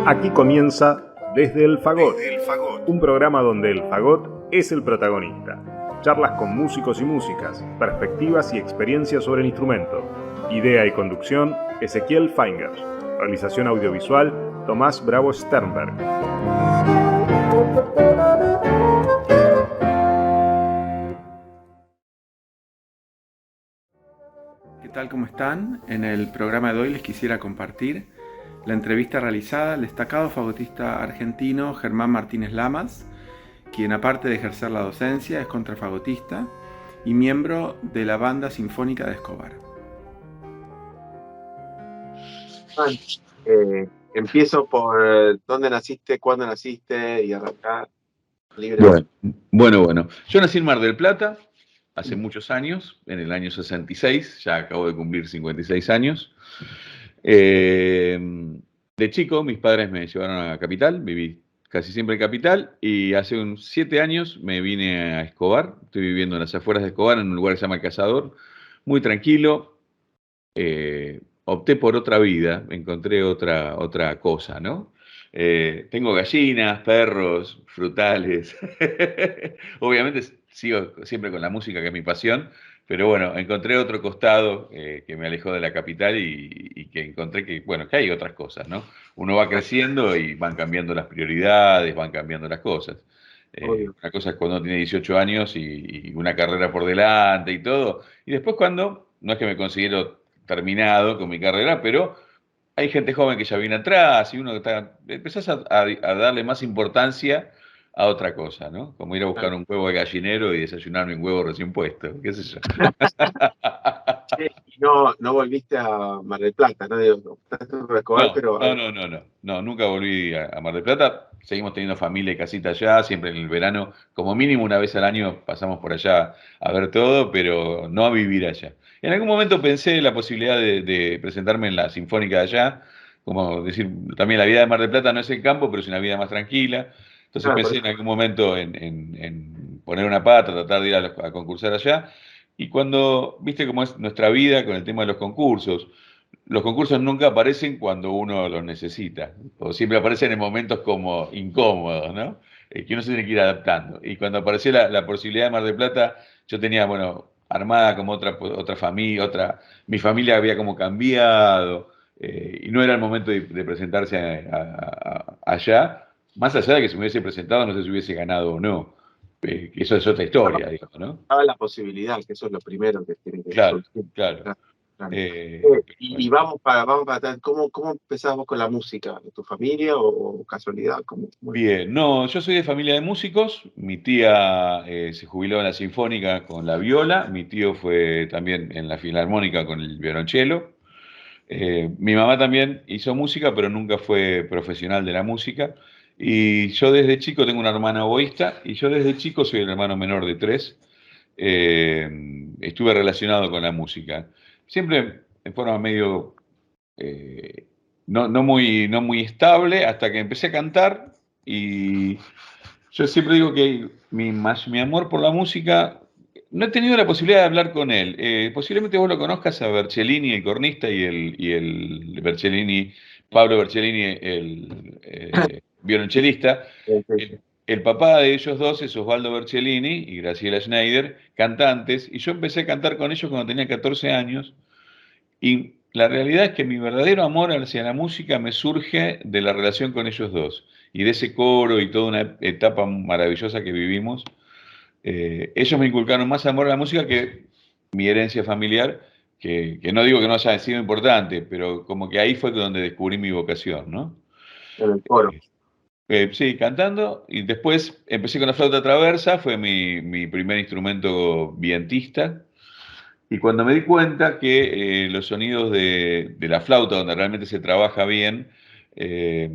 Aquí comienza Desde el Fagot, un programa donde el fagot es el protagonista. Charlas con músicos y músicas, perspectivas y experiencias sobre el instrumento. Idea y conducción, Ezequiel Feingers. Realización audiovisual, Tomás Bravo Sternberg. ¿Qué tal? ¿Cómo están? En el programa de hoy les quisiera compartir la entrevista realizada al destacado fagotista argentino Germán Martínez Lamas, quien aparte de ejercer la docencia es contrafagotista y miembro de la Banda Sinfónica de Escobar. Empiezo por dónde naciste, cuándo naciste y arrancar libre. Bueno. Yo nací en Mar del Plata hace muchos años, en el año 66, ya acabo de cumplir 56 años. De chico, mis padres me llevaron a Capital, viví casi siempre en Capital, y hace unos 7 años me vine a Escobar. Estoy viviendo en las afueras de Escobar, en un lugar que se llama El Cazador, muy tranquilo. Opté por otra vida, encontré otra cosa, ¿no? Tengo gallinas, perros, frutales. Obviamente sigo siempre con la música, que es mi pasión, pero bueno, encontré otro costado que me alejó de la capital y que encontré que, bueno, que hay otras cosas, ¿no? Uno va creciendo y van cambiando las prioridades, van cambiando las cosas. Una cosa es cuando uno tiene 18 años y una carrera por delante y todo, y después cuando, no es que me considero terminado con mi carrera, pero hay gente joven que ya viene atrás y uno empezás a darle más importancia a otra cosa, ¿no? Como ir a buscar un huevo de gallinero y desayunarme un huevo recién puesto, qué sé yo. Y no volviste a Mar del Plata, ¿no? Digo, estás en Escobar, pero... No, nunca volví a Mar del Plata. Seguimos teniendo familia y casita allá, siempre en el verano, como mínimo una vez al año pasamos por allá a ver todo, pero no a vivir allá. En algún momento pensé la posibilidad de presentarme en la Sinfónica de allá, como decir, también la vida de Mar del Plata no es el campo, pero es una vida más tranquila. Entonces pensé en algún momento en poner una pata, tratar de ir a concursar allá. Y cuando, viste cómo es nuestra vida con el tema de los concursos nunca aparecen cuando uno los necesita, o siempre aparecen en momentos como incómodos, ¿no? Que uno se tiene que ir adaptando. Y cuando apareció la posibilidad de Mar del Plata, yo tenía, bueno, armada como otra familia, mi familia había como cambiado, y no era el momento de presentarse allá, más allá de que si me hubiese presentado, no sé si hubiese ganado o no. Que eso es otra historia, digo, ¿no? Estaba la posibilidad, que eso es lo primero que tiene que Claro. surgir. Claro. Y vamos para atrás. ¿Cómo empezás vos con la música? ¿De tu familia o casualidad? ¿Cómo? Bien, no, yo soy de familia de músicos. Mi tía se jubiló en la Sinfónica con la viola, mi tío fue también en la Filarmónica con el violonchelo. Mi mamá también hizo música, pero nunca fue profesional de la música. Y yo desde chico tengo una hermana oboísta, y yo desde chico soy el hermano menor de 3. Estuve relacionado con la música. Siempre en forma medio no muy estable, hasta que empecé a cantar. Y yo siempre digo que mi amor por la música, no he tenido la posibilidad de hablar con él. Posiblemente vos lo conozcas a Bercellini, el cornista, y el Bercellini, Pablo Bercellini, el violonchelista. El papá de ellos dos es Osvaldo Bercellini y Graciela Schneider, cantantes, y yo empecé a cantar con ellos cuando tenía 14 años. Y la realidad es que mi verdadero amor hacia la música me surge de la relación con ellos dos y de ese coro y toda una etapa maravillosa que vivimos. Ellos me inculcaron más amor a la música que mi herencia familiar, que no digo que no haya sido importante, pero como que ahí fue donde descubrí mi vocación, ¿no? En el coro. Sí, cantando, y después empecé con la flauta traversa, fue mi primer instrumento vientista. Y cuando me di cuenta que los sonidos de la flauta, donde realmente se trabaja bien, eh,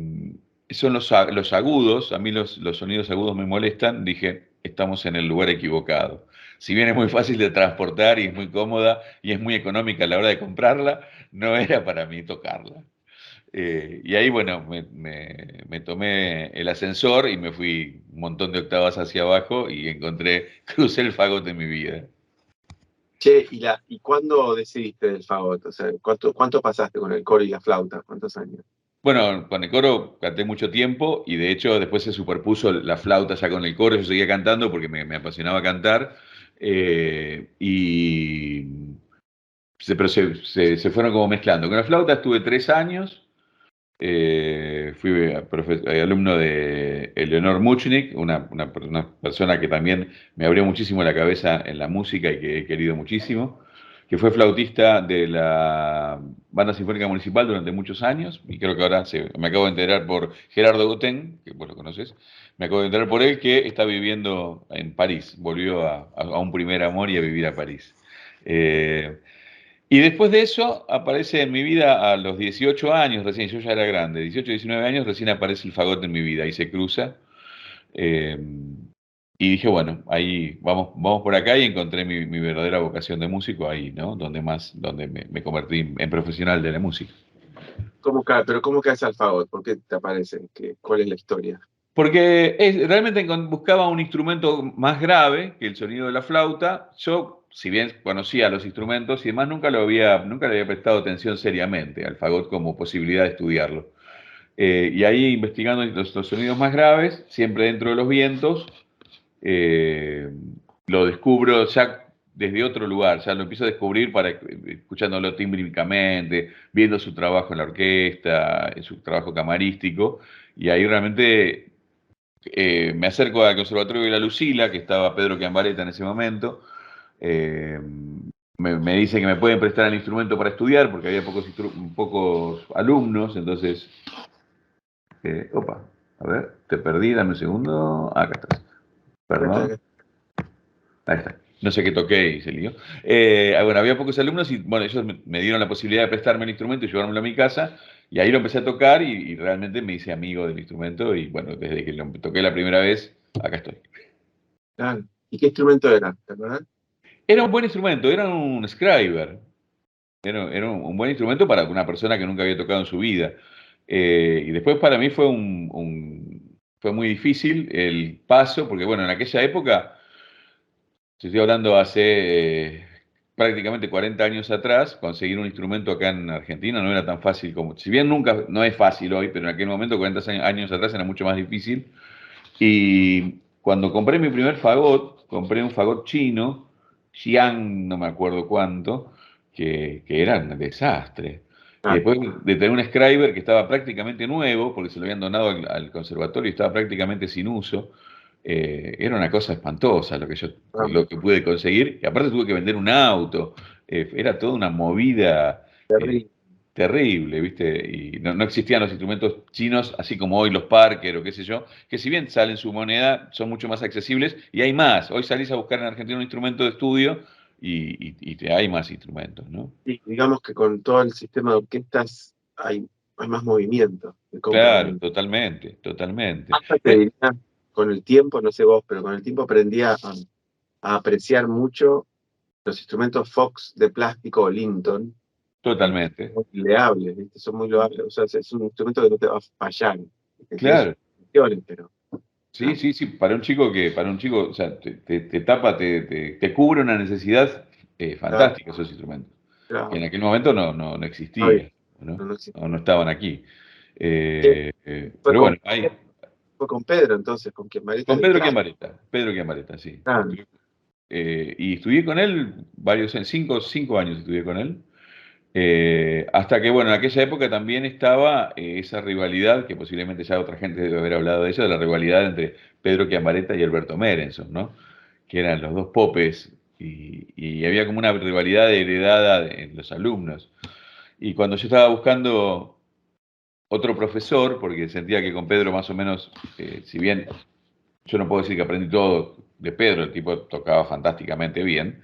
son los agudos. A mí los sonidos agudos me molestan, dije, estamos en el lugar equivocado. Si bien es muy fácil de transportar y es muy cómoda y es muy económica a la hora de comprarla, no era para mí tocarla. Y ahí, bueno, me tomé el ascensor y me fui un montón de octavas hacia abajo y crucé el fagot de mi vida. Che, ¿y cuándo decidiste del fagot? O sea, ¿cuánto pasaste con el coro y la flauta? ¿Cuántos años? Bueno, con el coro canté mucho tiempo y de hecho después se superpuso la flauta ya con el coro, yo seguía cantando porque me apasionaba cantar y pero se fueron como mezclando. Con la flauta estuve 3 años, fui alumno de Eleonor Muchnik, una persona que también me abrió muchísimo la cabeza en la música y que he querido muchísimo, que fue flautista de la Banda Sinfónica Municipal durante muchos años, y creo que ahora me acabo de enterar por Gerardo Gotén, que vos lo conoces, me acabo de enterar por él que está viviendo en París, volvió a un primer amor y a vivir a París. Y después de eso aparece en mi vida a los 18 años, recién yo ya era grande, 18, 19 años, recién aparece el fagot en mi vida y se cruza. eh, y dije, bueno, ahí vamos por acá y encontré mi verdadera vocación de músico ahí, ¿no? Donde me convertí en profesional de la música. Pero ¿cómo caes al fagot? ¿Por qué te aparecen? ¿Cuál es la historia? Porque realmente buscaba un instrumento más grave que el sonido de la flauta. Yo, si bien conocía los instrumentos y demás, nunca le había prestado atención seriamente al fagot como posibilidad de estudiarlo. Y ahí investigando los sonidos más graves, siempre dentro de los vientos, eh, lo descubro ya desde otro lugar, ya lo empiezo a descubrir escuchándolo tímbricamente, viendo su trabajo en la orquesta, en su trabajo camarístico, y ahí realmente me acerco al Conservatorio de la Lucila, que estaba Pedro Chiambaretta en ese momento. eh, me dice que me pueden prestar el instrumento para estudiar, porque había pocos alumnos, entonces, opa, a ver, te perdí, dame un segundo. Acá estás, perdón. Ahí está. No sé qué toqué y se lió. Bueno, había pocos alumnos y bueno, ellos me dieron la posibilidad de prestarme el instrumento y llevármelo a mi casa. Y ahí lo empecé a tocar y realmente me hice amigo del instrumento. Y bueno, desde que lo toqué la primera vez, acá estoy. Claro. ¿Y qué instrumento era? ¿Te acuerdas? Era un buen instrumento, era un Scriber. Era un buen instrumento para una persona que nunca había tocado en su vida. Y después para mí fue muy difícil el paso, porque bueno, en aquella época. Estoy hablando hace prácticamente 40 años atrás, conseguir un instrumento acá en Argentina no era tan fácil como, si bien nunca, no es fácil hoy, pero en aquel momento, 40 años atrás, era mucho más difícil. Y cuando compré mi primer fagot, compré un fagot chino, Xi'an, no me acuerdo cuánto, que era un desastre. Y Ah, después de tener un Scriber que estaba prácticamente nuevo, porque se lo habían donado al conservatorio y estaba prácticamente sin uso, era una cosa espantosa ah, lo que pude conseguir. Y aparte tuve que vender un auto. Era toda una movida eh, terrible. terrible, ¿viste? Y no existían los instrumentos chinos, así como hoy los Parker o qué sé yo, que si bien salen su moneda, son mucho más accesibles y hay más. Hoy salís a buscar en Argentina un instrumento de estudio y hay más instrumentos, ¿no? Y digamos que con todo el sistema de orquestas hay más movimiento de compra Claro, también. totalmente, totalmente. Hasta te diría, con el tiempo, no sé vos, pero con el tiempo aprendí a apreciar mucho los instrumentos Fox de plástico o Linton, Totalmente. muy loables, ¿viste? Son muy loables. O sea, es un instrumento que no te va a fallar, que tiene sus Claro. funciones, pero Sí, ah, sí, sí, para un chico, o sea, te tapa, te cubre una necesidad claro, fantástica esos instrumentos, que en claro, aquel momento no no, existía, ¿no? no existe. No estaban aquí. ¿Qué fue Pero con, bueno, hay, fue con Pedro entonces, con quien Marita con de clase? Pedro Chiambaretta, sí. Ah, Y estudié con él cinco años estudié con él. Hasta que, bueno, en aquella época también estaba esa rivalidad, que posiblemente ya otra gente debe haber hablado de eso, de la rivalidad entre Pedro Chiambaretta y Alberto Merenson, ¿no? Que eran los dos popes y había como una rivalidad heredada en los alumnos. Y cuando yo estaba buscando otro profesor, porque sentía que con Pedro más o menos, si bien yo no puedo decir que aprendí todo de Pedro, el tipo tocaba fantásticamente bien,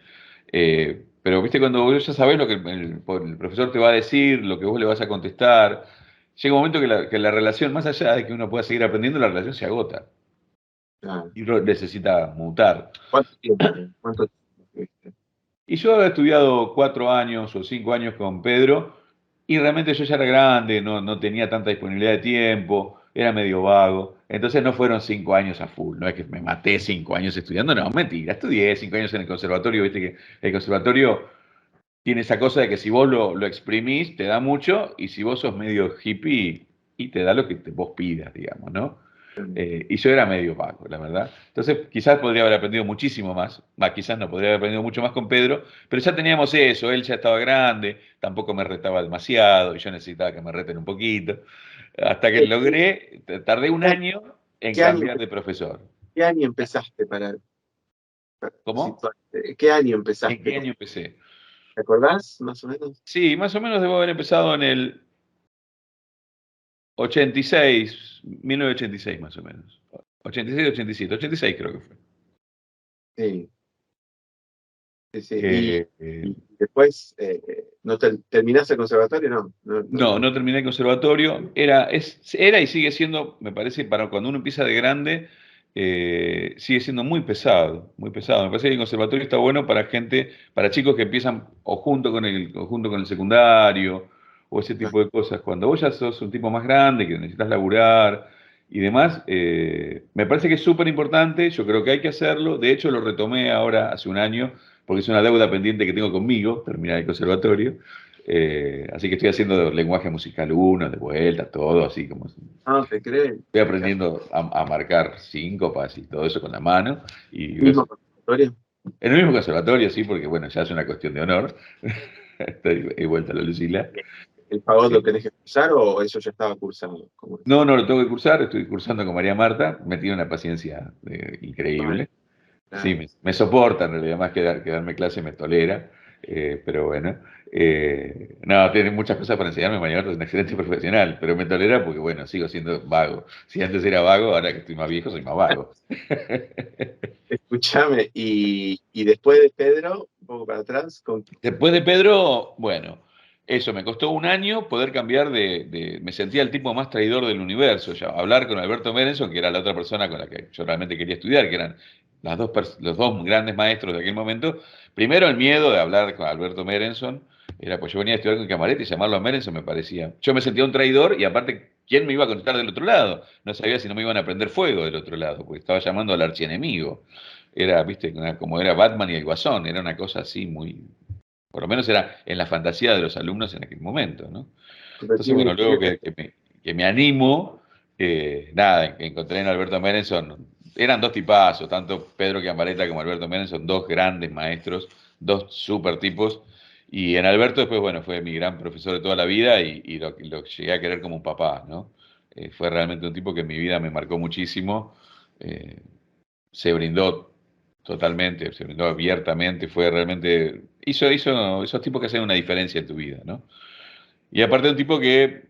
pero viste cuando vos ya sabés lo que el profesor te va a decir, lo que vos le vas a contestar, llega un momento que la relación, más allá de que uno pueda seguir aprendiendo, la relación se agota claro. y uno necesita mutar. ¿Cuánto tiempo? ¿Cuánto tiempo estuviste? Y yo había estudiado 4 años o 5 años con Pedro y realmente yo ya era grande, no tenía tanta disponibilidad de tiempo, era medio vago. Entonces no fueron 5 años a full, no es que me maté 5 años estudiando, no, mentira, estudié 5 años en el conservatorio, viste que el conservatorio tiene esa cosa de que si vos lo exprimís te da mucho y si vos sos medio hippie y te da lo que vos pidas, digamos, ¿no? Y yo era medio vago, la verdad. Entonces, quizás podría haber aprendido muchísimo más. Quizás no, podría haber aprendido mucho más con Pedro, pero ya teníamos eso. Él ya estaba grande, tampoco me retaba demasiado, y yo necesitaba que me reten un poquito. Hasta que logré, tardé un año en ¿Qué año, cambiar de profesor. qué año empezaste para ¿Cómo? situarte? ¿Qué año ¿En empezaste? qué año empecé? ¿Te acordás, más o menos? Sí, más o menos debo haber empezado en el 86, 1986 más o menos. 86, 87, 86 creo que fue. Sí, sí, sí. Eh, Y después, ¿no terminaste el conservatorio? no terminé el conservatorio. Era y sigue siendo, me parece, para cuando uno empieza de grande, sigue siendo muy pesado, muy pesado. Me parece que el conservatorio está bueno para gente, para chicos que empiezan o junto con el secundario, o ese tipo de cosas. Cuando vos ya sos un tipo más grande, que necesitas laburar y demás, me parece que es súper importante. Yo creo que hay que hacerlo. De hecho, lo retomé ahora hace un año, porque es una deuda pendiente que tengo conmigo, terminar el conservatorio. Así que estoy haciendo lenguaje musical uno, de vuelta, todo así como. No, te crees. Estoy aprendiendo a marcar síncopas y todo eso con la mano. Y ¿Mismo conservatorio? en el mismo conservatorio, sí, porque bueno, ya es una cuestión de honor. He vuelto a la Lucila. ¿El fagot lo tenés que cursar o eso ya estaba cursado? ¿Cómo es? No, lo tengo que cursar, estoy cursando con María Marta, me tiene una paciencia increíble. Claro. Sí, me soporta en realidad, más que darme clase me tolera, pero bueno. No, tiene muchas cosas para enseñarme, María Marta es un excelente profesional, pero me tolera porque, bueno, sigo siendo vago. Si antes era vago, ahora que estoy más viejo, soy más vago. Escúchame, y después de Pedro, un poco para atrás, Después de Pedro, bueno, eso, me costó un año poder cambiar me sentía el tipo más traidor del universo, ya, hablar con Alberto Merenson, que era la otra persona con la que yo realmente quería estudiar, que eran los dos grandes maestros de aquel momento. Primero el miedo de hablar con Alberto Merenson, era pues yo venía a estudiar con Camarete y llamarlo a Merenson me parecía, yo me sentía un traidor y aparte, ¿quién me iba a contestar del otro lado? No sabía si no me iban a prender fuego del otro lado, porque estaba llamando al archienemigo. Era, viste, como era Batman y el Guasón, era una cosa así muy, por lo menos era en la fantasía de los alumnos en aquel momento, ¿no? Entonces, bueno, luego que me animo, nada, encontré en Alberto Merenson, eran dos tipazos, tanto Pedro Chiambaretta como Alberto Merenson, dos grandes maestros, dos super tipos, y en Alberto después, bueno, fue mi gran profesor de toda la vida y lo llegué a querer como un papá, ¿no? Fue realmente un tipo que en mi vida me marcó muchísimo, se brindó totalmente, se brindó abiertamente, fue realmente, hizo esos tipos que hacen una diferencia en tu vida, ¿no? Y aparte un tipo que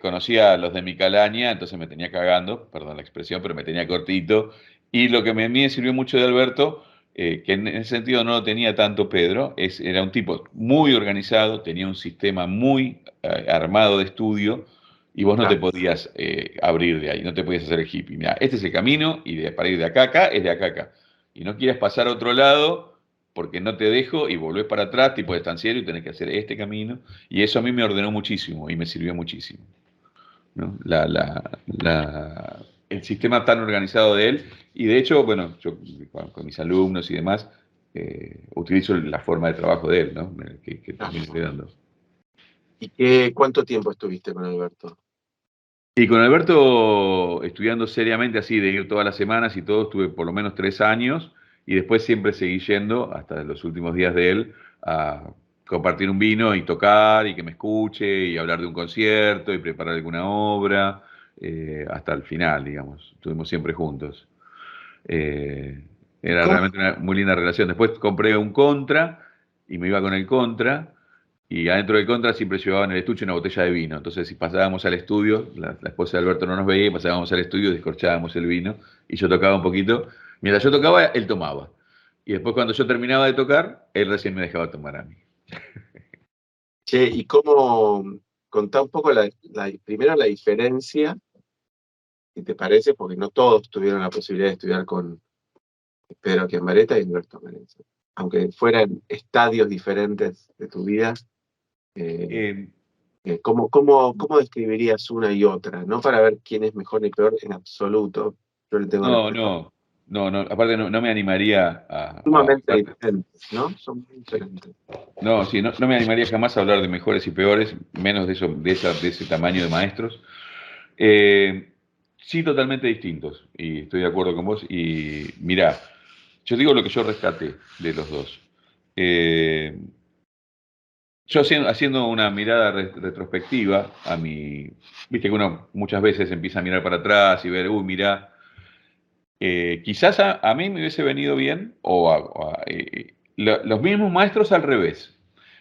conocía a los de mi calaña, entonces me tenía cagando, perdón la expresión, pero me tenía cortito. Y lo que a mí me sirvió mucho de Alberto, que en ese sentido no lo tenía tanto Pedro, era un tipo muy organizado, tenía un sistema muy armado de estudio y vos no te podías abrir de ahí, no te podías hacer el hippie. Mira, este es el camino y para ir de acá a acá es de acá a acá. Y no quieras pasar a otro lado porque no te dejo y volvés para atrás, tipo de estanciero, y tenés que hacer este camino. Y eso a mí me ordenó muchísimo y me sirvió muchísimo, ¿no? El sistema tan organizado de él. Y de hecho, bueno, yo con mis alumnos y demás, utilizo la forma de trabajo de él, ¿no? Que también estoy dando. ¿Y cuánto tiempo estuviste con Alberto? Y con Alberto, estudiando seriamente así, de ir todas las semanas y todo, estuve por lo menos 3 años y después siempre seguí yendo, hasta los últimos días de él, a compartir un vino y tocar y que me escuche y hablar de un concierto y preparar alguna obra, hasta el final, digamos. Estuvimos siempre juntos. Era realmente una muy linda relación. Después compré un Contra y me iba con el Contra. Y adentro del Contra siempre llevaban en el estuche una botella de vino. Entonces, si pasábamos al estudio, la esposa de Alberto no nos veía, y pasábamos al estudio, descorchábamos el vino y yo tocaba un poquito. Mientras yo tocaba, él tomaba. Y después, cuando yo terminaba de tocar, él recién me dejaba tomar a mí. Che, ¿y contá un poco primero la diferencia, si te parece, porque no todos tuvieron la posibilidad de estudiar con Pedro Chiambaretta y Alberto Merenson, aunque fueran estadios diferentes de tu vida? ¿Cómo describirías una y otra? No para ver quién es mejor ni peor en absoluto. Yo le tengo No, aparte no me animaría sumamente diferentes, ¿no? Son muy diferentes. No, sí, no me animaría jamás a hablar de mejores y peores, menos de ese tamaño de maestros. Sí, totalmente distintos, y estoy de acuerdo con vos. Y mirá, yo digo lo que yo rescaté de los dos. Eh, yo haciendo una mirada retrospectiva a mi... Viste que uno muchas veces empieza a mirar para atrás y ver, uy, mirá, quizás a mí me hubiese venido bien, los mismos maestros al revés.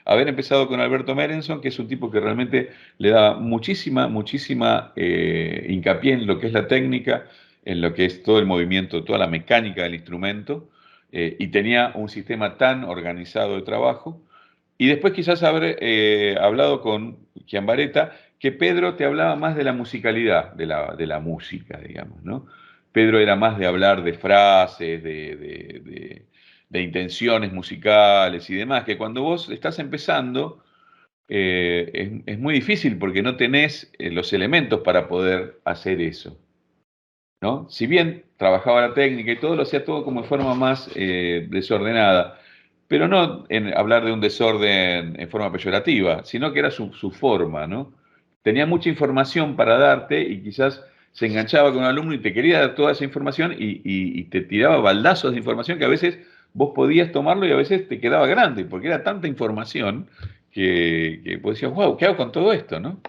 Haber empezado con Alberto Merenson, que es un tipo que realmente le da muchísima hincapié en lo que es la técnica, en lo que es todo el movimiento, toda la mecánica del instrumento, y tenía un sistema tan organizado de trabajo. Y después quizás haber hablado con Chiambaretta, que Pedro te hablaba más de la musicalidad de la música, digamos, ¿no? Pedro era más de hablar de frases, de intenciones musicales y demás, que cuando vos estás empezando es muy difícil porque no tenés los elementos para poder hacer eso, ¿no? Si bien trabajaba la técnica y todo, lo hacía todo como de forma más desordenada, pero no en hablar de un desorden en forma peyorativa, sino que era su forma, ¿no? Tenía mucha información para darte y quizás se enganchaba con un alumno y te quería dar toda esa información y te tiraba baldazos de información que a veces vos podías tomarlo y a veces te quedaba grande, porque era tanta información que vos decías, wow, ¿qué hago con todo esto, no?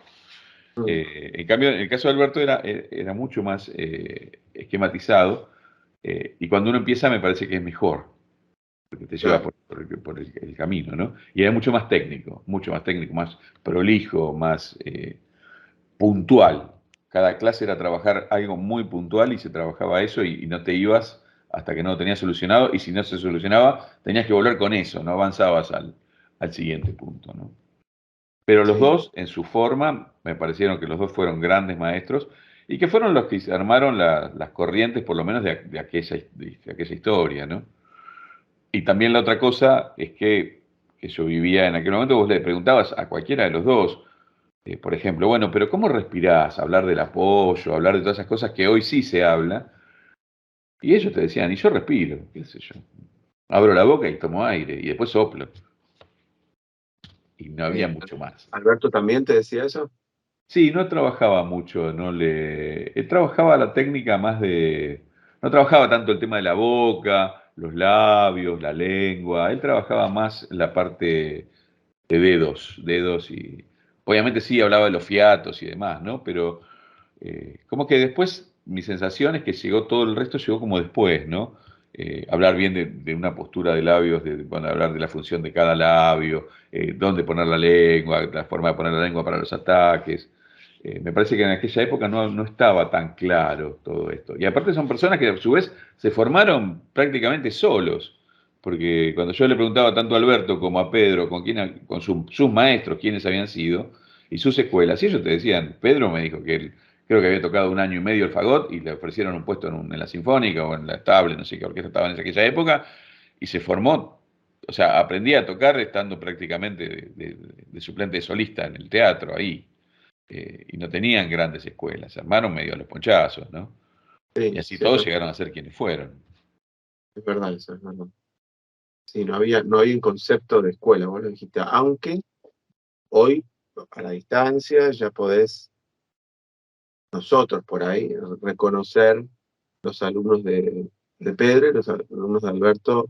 En cambio, en el caso de Alberto era mucho más esquematizado, y cuando uno empieza me parece que es mejor, porque te lleva Claro. por el camino, ¿no? Y era mucho más técnico, más prolijo, más puntual. Cada clase era trabajar algo muy puntual y se trabajaba eso y no te ibas hasta que no lo tenías solucionado, y si no se solucionaba, tenías que volver con eso, no avanzabas al siguiente punto, ¿no? Pero los Sí, dos, en su forma, me parecieron que los dos fueron grandes maestros y que fueron los que armaron las corrientes, por lo menos de aquella historia, ¿no? Y también la otra cosa es que yo vivía en aquel momento, vos le preguntabas a cualquiera de los dos, por ejemplo, bueno, pero ¿cómo respirás? Hablar del apoyo, hablar de todas esas cosas que hoy sí se habla, y ellos te decían, y yo respiro, qué sé yo. Abro la boca y tomo aire, y después soplo, y no había sí. mucho más. ¿Alberto también te decía eso? Sí, no trabajaba mucho, trabajaba la técnica no trabajaba tanto el tema de la boca, los labios, la lengua, él trabajaba más la parte de dedos y obviamente sí hablaba de los fiatos y demás, ¿no? Pero como que después mi sensación es que llegó todo el resto, llegó como después, ¿no? Hablar bien de una postura de labios, bueno, hablar de la función de cada labio, dónde poner la lengua, la forma de poner la lengua para los ataques. Me parece que en aquella época no estaba tan claro todo esto. Y aparte son personas que a su vez se formaron prácticamente solos, porque cuando yo le preguntaba tanto a Alberto como a Pedro, con sus maestros, quiénes habían sido, y sus escuelas, y ellos te decían, Pedro me dijo que él creo que había tocado 1 año y medio el fagot y le ofrecieron un puesto en la Sinfónica o en la Estable, no sé qué orquesta estaba en aquella época, y se formó, o sea, aprendía a tocar estando prácticamente de suplente de solista en el teatro ahí, y no tenían grandes escuelas, se armaron medio a los ponchazos, ¿no? Y Sí, así sí, todos llegaron a ser quienes fueron. es verdad eso, es verdad. Sí, no había un concepto de escuela, vos lo dijiste, aunque hoy, a la distancia, ya podés, nosotros por ahí, reconocer los alumnos de Pedro y los alumnos de Alberto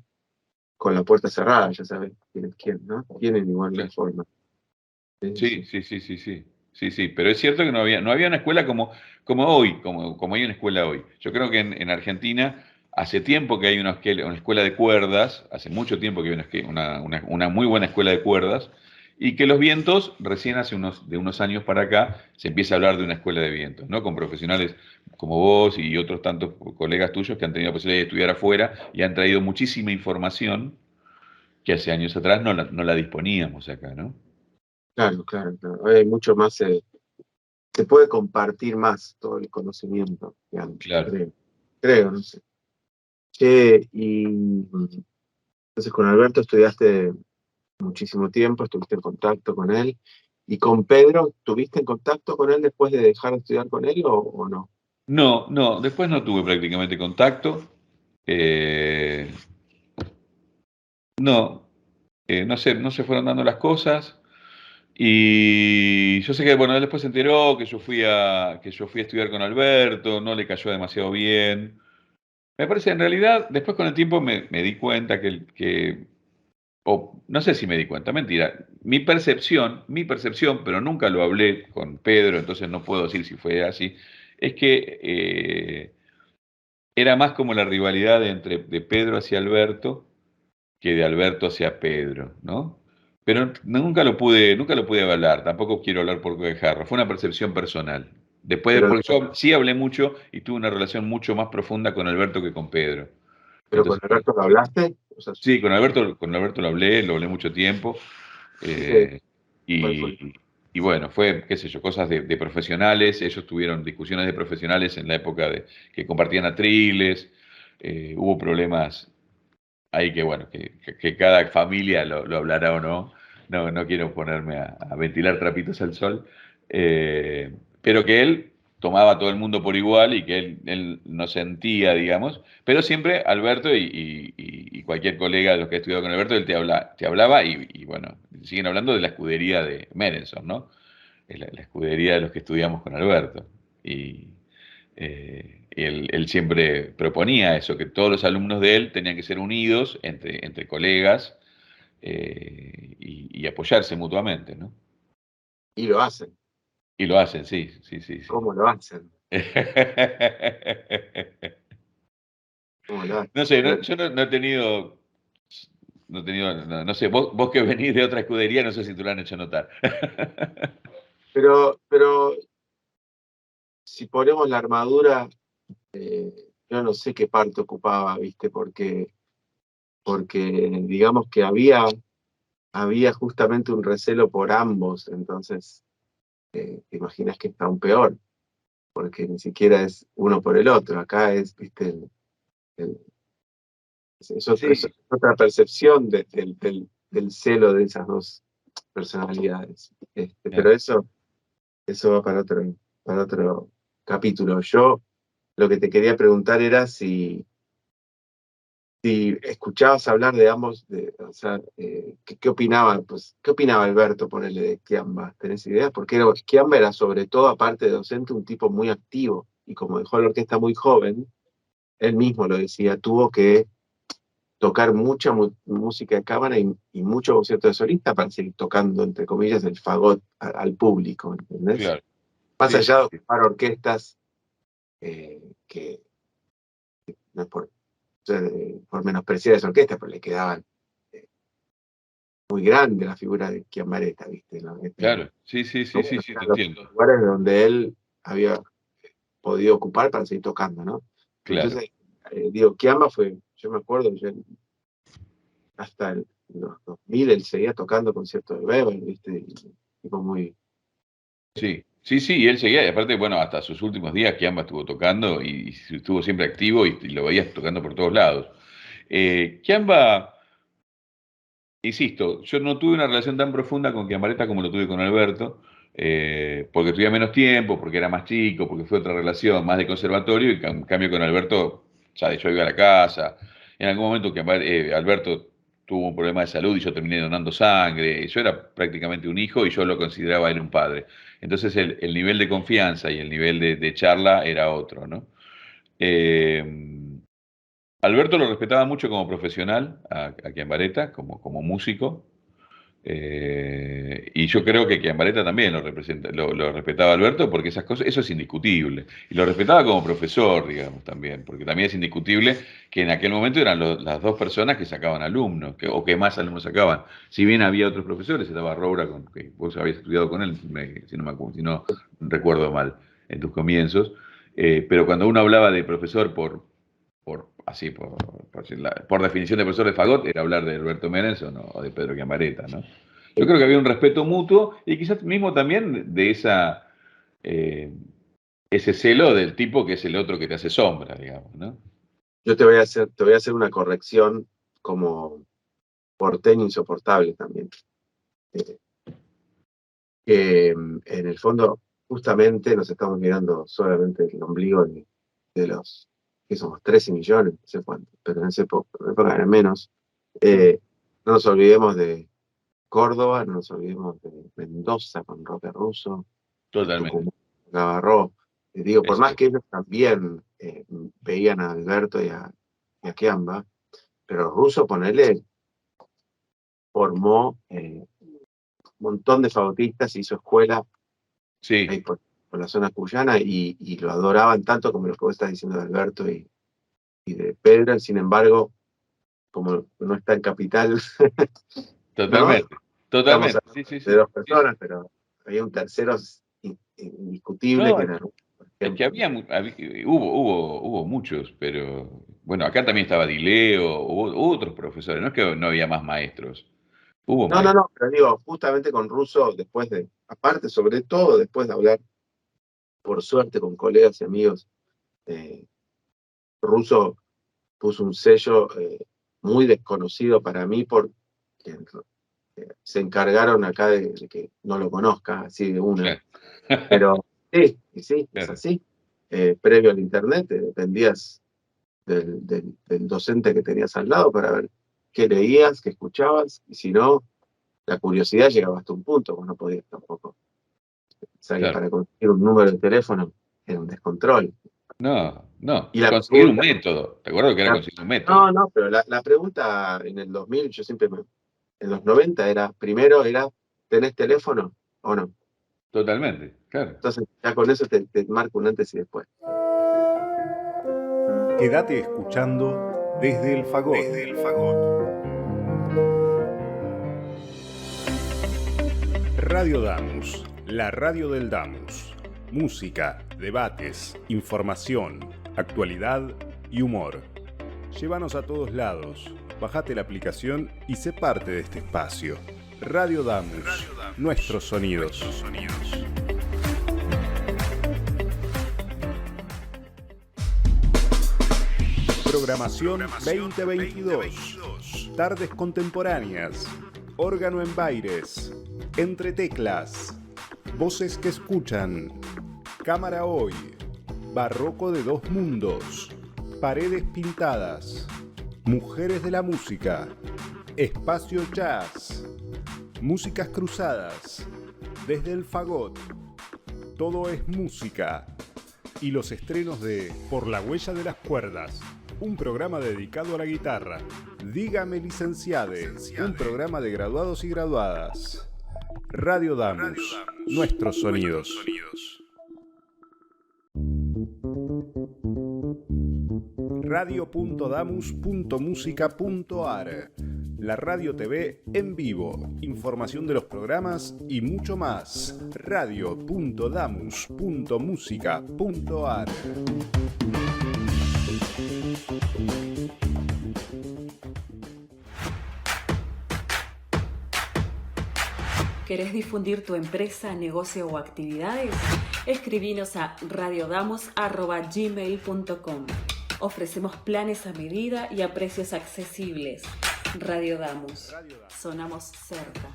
con la puerta cerrada, ya sabes quién es quién, ¿no? Tienen igual la Claro. forma. Sí, Sí, sí. sí, sí, sí, sí. Sí, sí, pero es cierto que no había una escuela como hoy, como hay una escuela hoy. Yo creo que en Argentina hace tiempo que hay una escuela de cuerdas, hace mucho tiempo que hay una muy buena escuela de cuerdas, y que los vientos, recién de unos años para acá, se empieza a hablar de una escuela de vientos, ¿no? Con profesionales como vos y otros tantos colegas tuyos que han tenido la posibilidad de estudiar afuera y han traído muchísima información que hace años atrás no la disponíamos acá, ¿no? Claro, claro, claro. Hoy hay mucho más, se puede compartir más todo el conocimiento que antes, Claro. creo, no sé. Che, y entonces con Alberto estudiaste muchísimo tiempo, estuviste en contacto con él. ¿Y con Pedro, estuviste en contacto con él después de dejar de estudiar con él o no? No, no, después no tuve prácticamente contacto. Eh, no, no sé, no se fueron dando las cosas. Y yo sé que, bueno, él después se enteró que yo fui a estudiar con Alberto, no le cayó demasiado bien. Me parece, en realidad, después con el tiempo me di cuenta o no sé si me di cuenta, mentira. Mi percepción, pero nunca lo hablé con Pedro, entonces no puedo decir si fue así, es que era más como la rivalidad de Pedro hacia Alberto que de Alberto hacia Pedro, ¿no? Pero nunca lo pude hablar, tampoco quiero hablar por Jarro, fue una percepción personal. Después, Pero, porque yo sí hablé mucho y tuve una relación mucho más profunda con Alberto que con Pedro. pero con Entonces, bueno, Alberto lo hablaste. O sea, sí, con Alberto lo hablé mucho tiempo. ¿qué- eh, ¿cuál fue? y, y bueno, fue, qué sé yo, cosas de profesionales. Ellos tuvieron discusiones de profesionales en la época de que compartían atriles. Hubo problemas ahí que, bueno, que cada familia lo hablará o no. No quiero ponerme a ventilar trapitos al sol. Pero que él tomaba a todo el mundo por igual y que él no sentía, digamos, pero siempre Alberto y cualquier colega de los que ha estudiado con Alberto, él te hablaba y, bueno, siguen hablando de la escudería de Merenson, ¿no? Es la escudería de los que estudiamos con Alberto. Y él siempre proponía eso, que todos los alumnos de él tenían que ser unidos entre colegas y apoyarse mutuamente, ¿no? Y lo hacen. Y lo hacen, sí, sí, sí, sí. ¿Cómo lo hacen? ¿Cómo lo hacen? No sé, yo no he tenido, no sé, vos que venís de otra escudería, no sé si te lo han hecho notar. Pero si ponemos la armadura, yo no sé qué parte ocupaba, ¿viste? Porque digamos que había justamente un recelo por ambos, entonces te imaginas que está aún peor, porque ni siquiera es uno por el otro, acá es, ¿viste? El- es Sí, otra percepción del celo de esas dos personalidades. Pero eso va para otro capítulo. Yo lo que te quería preguntar era si escuchabas hablar de ambos, o sea, ¿qué opinaba, pues, qué opinaba Alberto, ponerle de Kiamba? ¿Tenés idea? Porque Kiamba era sobre todo, aparte de docente, un tipo muy activo, y como dejó la orquesta muy joven, él mismo lo decía, tuvo que tocar mucha música de cámara y mucho concierto de solista para seguir tocando, entre comillas, el fagot al público, ¿entendés? claro. Más Sí, sí, allá de sí. ocupar orquestas que no es por menospreciar esa orquesta, pero le quedaban eh, muy grande la figura de Chiambaretta, ¿viste? ¿No? Claro, sí, sí, sí, sí, sí, te Eran los entiendo. lugares donde él había podido ocupar para seguir tocando, ¿no? Claro. Entonces, digo, Kiamba fue, yo me acuerdo, hasta los 2000 él seguía tocando conciertos de Weber, ¿viste? Y, tipo muy... Sí, sí, sí, y él seguía, y aparte, bueno, hasta sus últimos días Kiamba estuvo tocando y estuvo siempre activo y lo veías tocando por todos lados. Kiamba, insisto, yo no tuve una relación tan profunda con Kiambaretta como lo tuve con Alberto, porque tuve menos tiempo, porque era más chico, porque fue otra relación, más de conservatorio, y en cambio con Alberto, ya yo iba a la casa. En algún momento Alberto tuvo un problema de salud y yo terminé donando sangre. Yo era prácticamente un hijo y yo lo consideraba a él un padre. Entonces el nivel de confianza y el nivel de charla era otro, ¿no? Eh, Alberto lo respetaba mucho como profesional, a Chiambaretta, como músico. Y yo creo que Chiambaretta también lo respetaba a Alberto porque esas cosas, eso es indiscutible. Y lo respetaba como profesor, digamos, también, porque también es indiscutible que en aquel momento eran las dos personas que sacaban alumnos, o que más alumnos sacaban. Si bien había otros profesores, estaba Roura, que vos habías estudiado con él, si no recuerdo mal, en tus comienzos. Pero cuando uno hablaba de profesor por definición de profesor de fagot, era hablar de Alberto Menes o de Pedro Chiambaretta, ¿no? Yo creo que había un respeto mutuo y quizás mismo también de eh, ese celo del tipo que es el otro que te hace sombra, digamos, ¿no? Yo te voy a hacer una corrección como porteño insoportable también. Eh, en el fondo, justamente nos estamos mirando solamente el ombligo de los, que somos 13 millones, no sé cuánto, pero en esa época eran menos. No nos olvidemos Córdoba, no nos olvidemos de Mendoza con Roque Russo, Totalmente. Tucumán, Navarro. Digo, por Es más cierto. que ellos también veían a Alberto y a Kiamba, pero Russo, ponele, formó un montón de fagottistas, hizo escuela ahí Sí, por la zona cuyana y lo adoraban tanto como lo que vos estás diciendo de Alberto y de Pedro. Sin embargo, como no está en Capital, ¿no? totalmente. Estamos Totalmente. Sí, hablando sí, de sí. dos Sí, sí. personas, pero había un tercero indiscutible No, que es era que, Russo, por es que ejemplo. hubo muchos, pero bueno, acá también estaba Dileo, hubo otros profesores, no es que no había más maestros, hubo No, no, maestros. no, pero digo, justamente con Russo, aparte, sobre todo, después de hablar, por suerte, con colegas y amigos, eh, Russo puso un sello muy desconocido para mí porque se encargaron acá de que no lo conozca así de una. Claro. Pero sí, y sí, es Claro. así. Previo al internet, dependías del docente que tenías al lado para ver qué leías, qué escuchabas, y si no, la curiosidad llegaba hasta un punto, vos no podías tampoco. O sea que Claro. para conseguir un número de teléfono era un descontrol. No, no. Y la Conseguir un pregunta, método. ¿Te acuerdas lo que era conseguir un no, método? no, pero la pregunta en el 2000, en los 90 primero era, ¿tenés teléfono o no? Totalmente, claro. Entonces ya con eso te marca un antes y después. Quédate escuchando desde el fagot. Radio Damus, la radio del Damus. Música, debates, información, actualidad y humor. Llévanos a todos lados. Bajate la aplicación y sé parte de este espacio. Radio Damus, nuestros sonidos. Programación 2022. Tardes contemporáneas. Órgano en Baires. Entre teclas. Voces que escuchan. Cámara hoy. Barroco de dos mundos. Paredes pintadas. Mujeres de la música. Espacio jazz. Músicas cruzadas. Desde el fagot. Todo es música. Y los estrenos de Por la huella de las cuerdas, un programa dedicado a la guitarra. Dígame licenciade, un programa de graduados y graduadas. Radio Damus, nuestros sonidos. Radio.damus.musica.ar. La radio TV en vivo, información de los programas y mucho más. Radio.damus.musica.ar. ¿Querés difundir tu empresa, negocio o actividades? Escribinos a radiodamus@gmail.com. Ofrecemos planes a medida y a precios accesibles. Radio Damus. Sonamos cerca.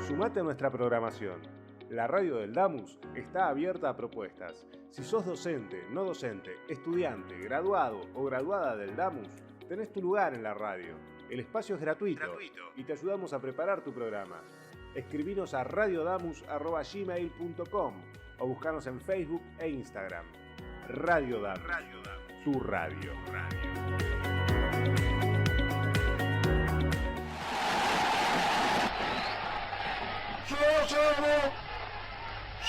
Sumate a nuestra programación. La radio del Damus está abierta a propuestas. Si sos docente, no docente, estudiante, graduado o graduada del Damus, tenés tu lugar en la radio. El espacio es gratuito y te ayudamos a preparar tu programa. Escribinos a radiodamus@gmail.com o buscanos en Facebook e Instagram. Radio Damus, tu radio.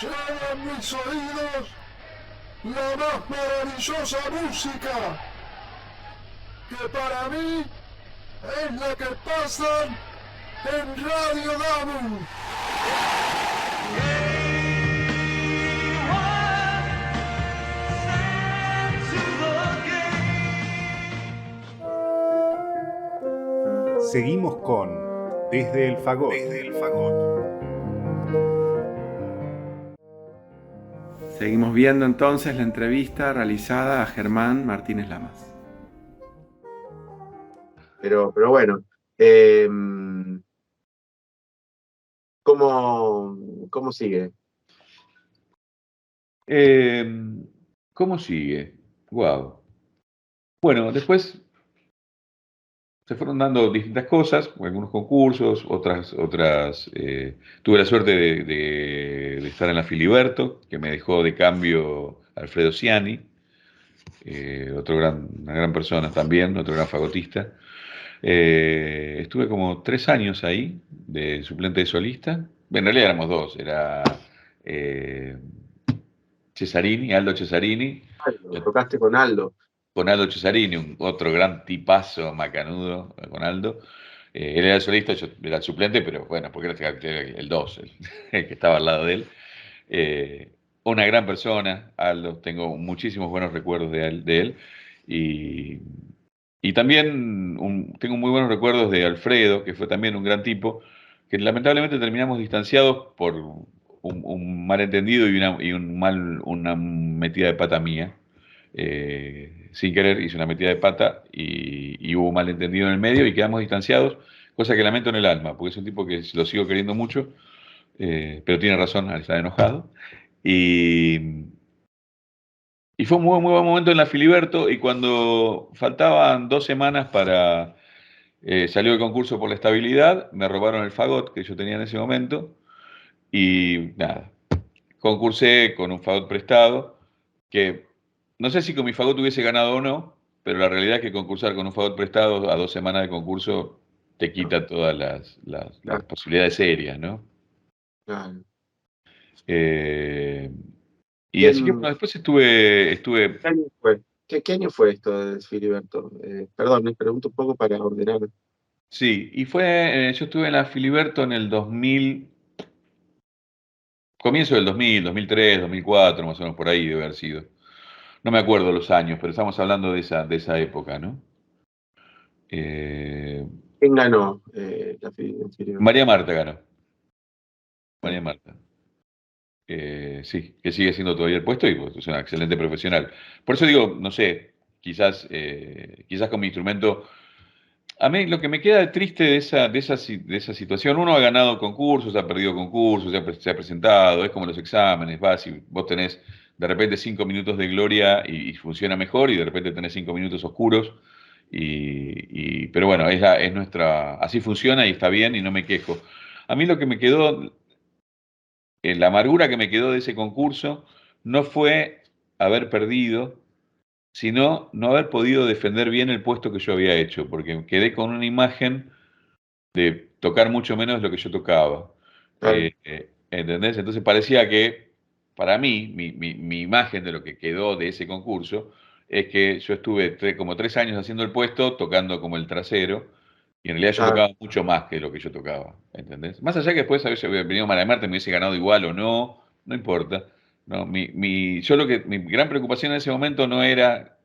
Llega a mis oídos la más maravillosa música, que para mí es la que pasan en Radio Damus. Seguimos con Desde el Fagot. Seguimos viendo entonces la entrevista realizada a Germán Martínez Lamas. Pero bueno, ¿cómo sigue? ¿Cómo sigue? Wow. Bueno, después se fueron dando distintas cosas, algunos concursos, tuve la suerte de estar en la Filiberto, que me dejó de cambio Alfredo Ciani, una gran persona también, otro gran fagotista. Estuve como 3 años ahí, de suplente de solista. En realidad éramos dos, era eh, Cesarini, Aldo Cesarini, Tocaste con Aldo. con Aldo Cesarini, otro gran tipazo macanudo, con Aldo. Él era el solista, yo era el suplente, pero bueno, porque era el 2, el que estaba al lado de él. Una gran persona, Aldo, tengo muchísimos buenos recuerdos de él. Y, y también tengo muy buenos recuerdos de Alfredo, que fue también un gran tipo, que lamentablemente terminamos distanciados por un malentendido una metida de pata mía. Sin querer hice una metida de pata y hubo un malentendido en el medio y quedamos distanciados, cosa que lamento en el alma, porque es un tipo que lo sigo queriendo mucho, pero tiene razón al estar enojado. Y, y fue un muy buen momento en la Filiberto, y cuando faltaban 2 semanas para salir el concurso por la estabilidad, me robaron el fagot que yo tenía en ese momento y nada, concursé con un fagot prestado, que no sé si con mi fagot hubiese ganado o no, pero la realidad es que concursar con un fagot prestado a 2 semanas de concurso te quita todas las posibilidades serias, ¿no? Claro. Eh, y así que ¿Quién, bueno, después estuve, qué año fue? ¿Qué año fue esto de Filiberto? Perdón, me pregunto un poco para ordenar. sí, y yo estuve en la Filiberto en el 2000, comienzo del 2000, 2003, 2004, más o menos por ahí debe haber sido. No me acuerdo los años, pero estamos hablando de esa época, ¿no? Eh, ¿Quién ganó Filiberto? María Marta ganó. María Marta. Sí, que sigue siendo todavía el puesto y pues, es una excelente profesional. Por eso digo, no sé, quizás con mi instrumento. A mí lo que me queda triste de esa situación, uno ha ganado concursos, ha perdido concursos, se ha presentado, es como los exámenes, vas y vos tenés de repente 5 minutos de gloria y funciona mejor, y de repente tenés 5 minutos oscuros. Pero bueno, así funciona y está bien y no me quejo. A mí lo que me quedó, la amargura que me quedó de ese concurso no fue haber perdido, sino no haber podido defender bien el puesto que yo había hecho, porque quedé con una imagen de tocar mucho menos de lo que yo tocaba. Claro. ¿Entendés? Entonces parecía que, para mí, mi imagen de lo que quedó de ese concurso es que yo estuve como 3 años haciendo el puesto, tocando como el trasero, y en realidad yo Claro. tocaba mucho más que lo que yo tocaba, ¿entendés? Más allá que después a veces hubiera venido María Marta y me hubiese ganado igual o no, no importa. No, mi gran preocupación en ese momento no era,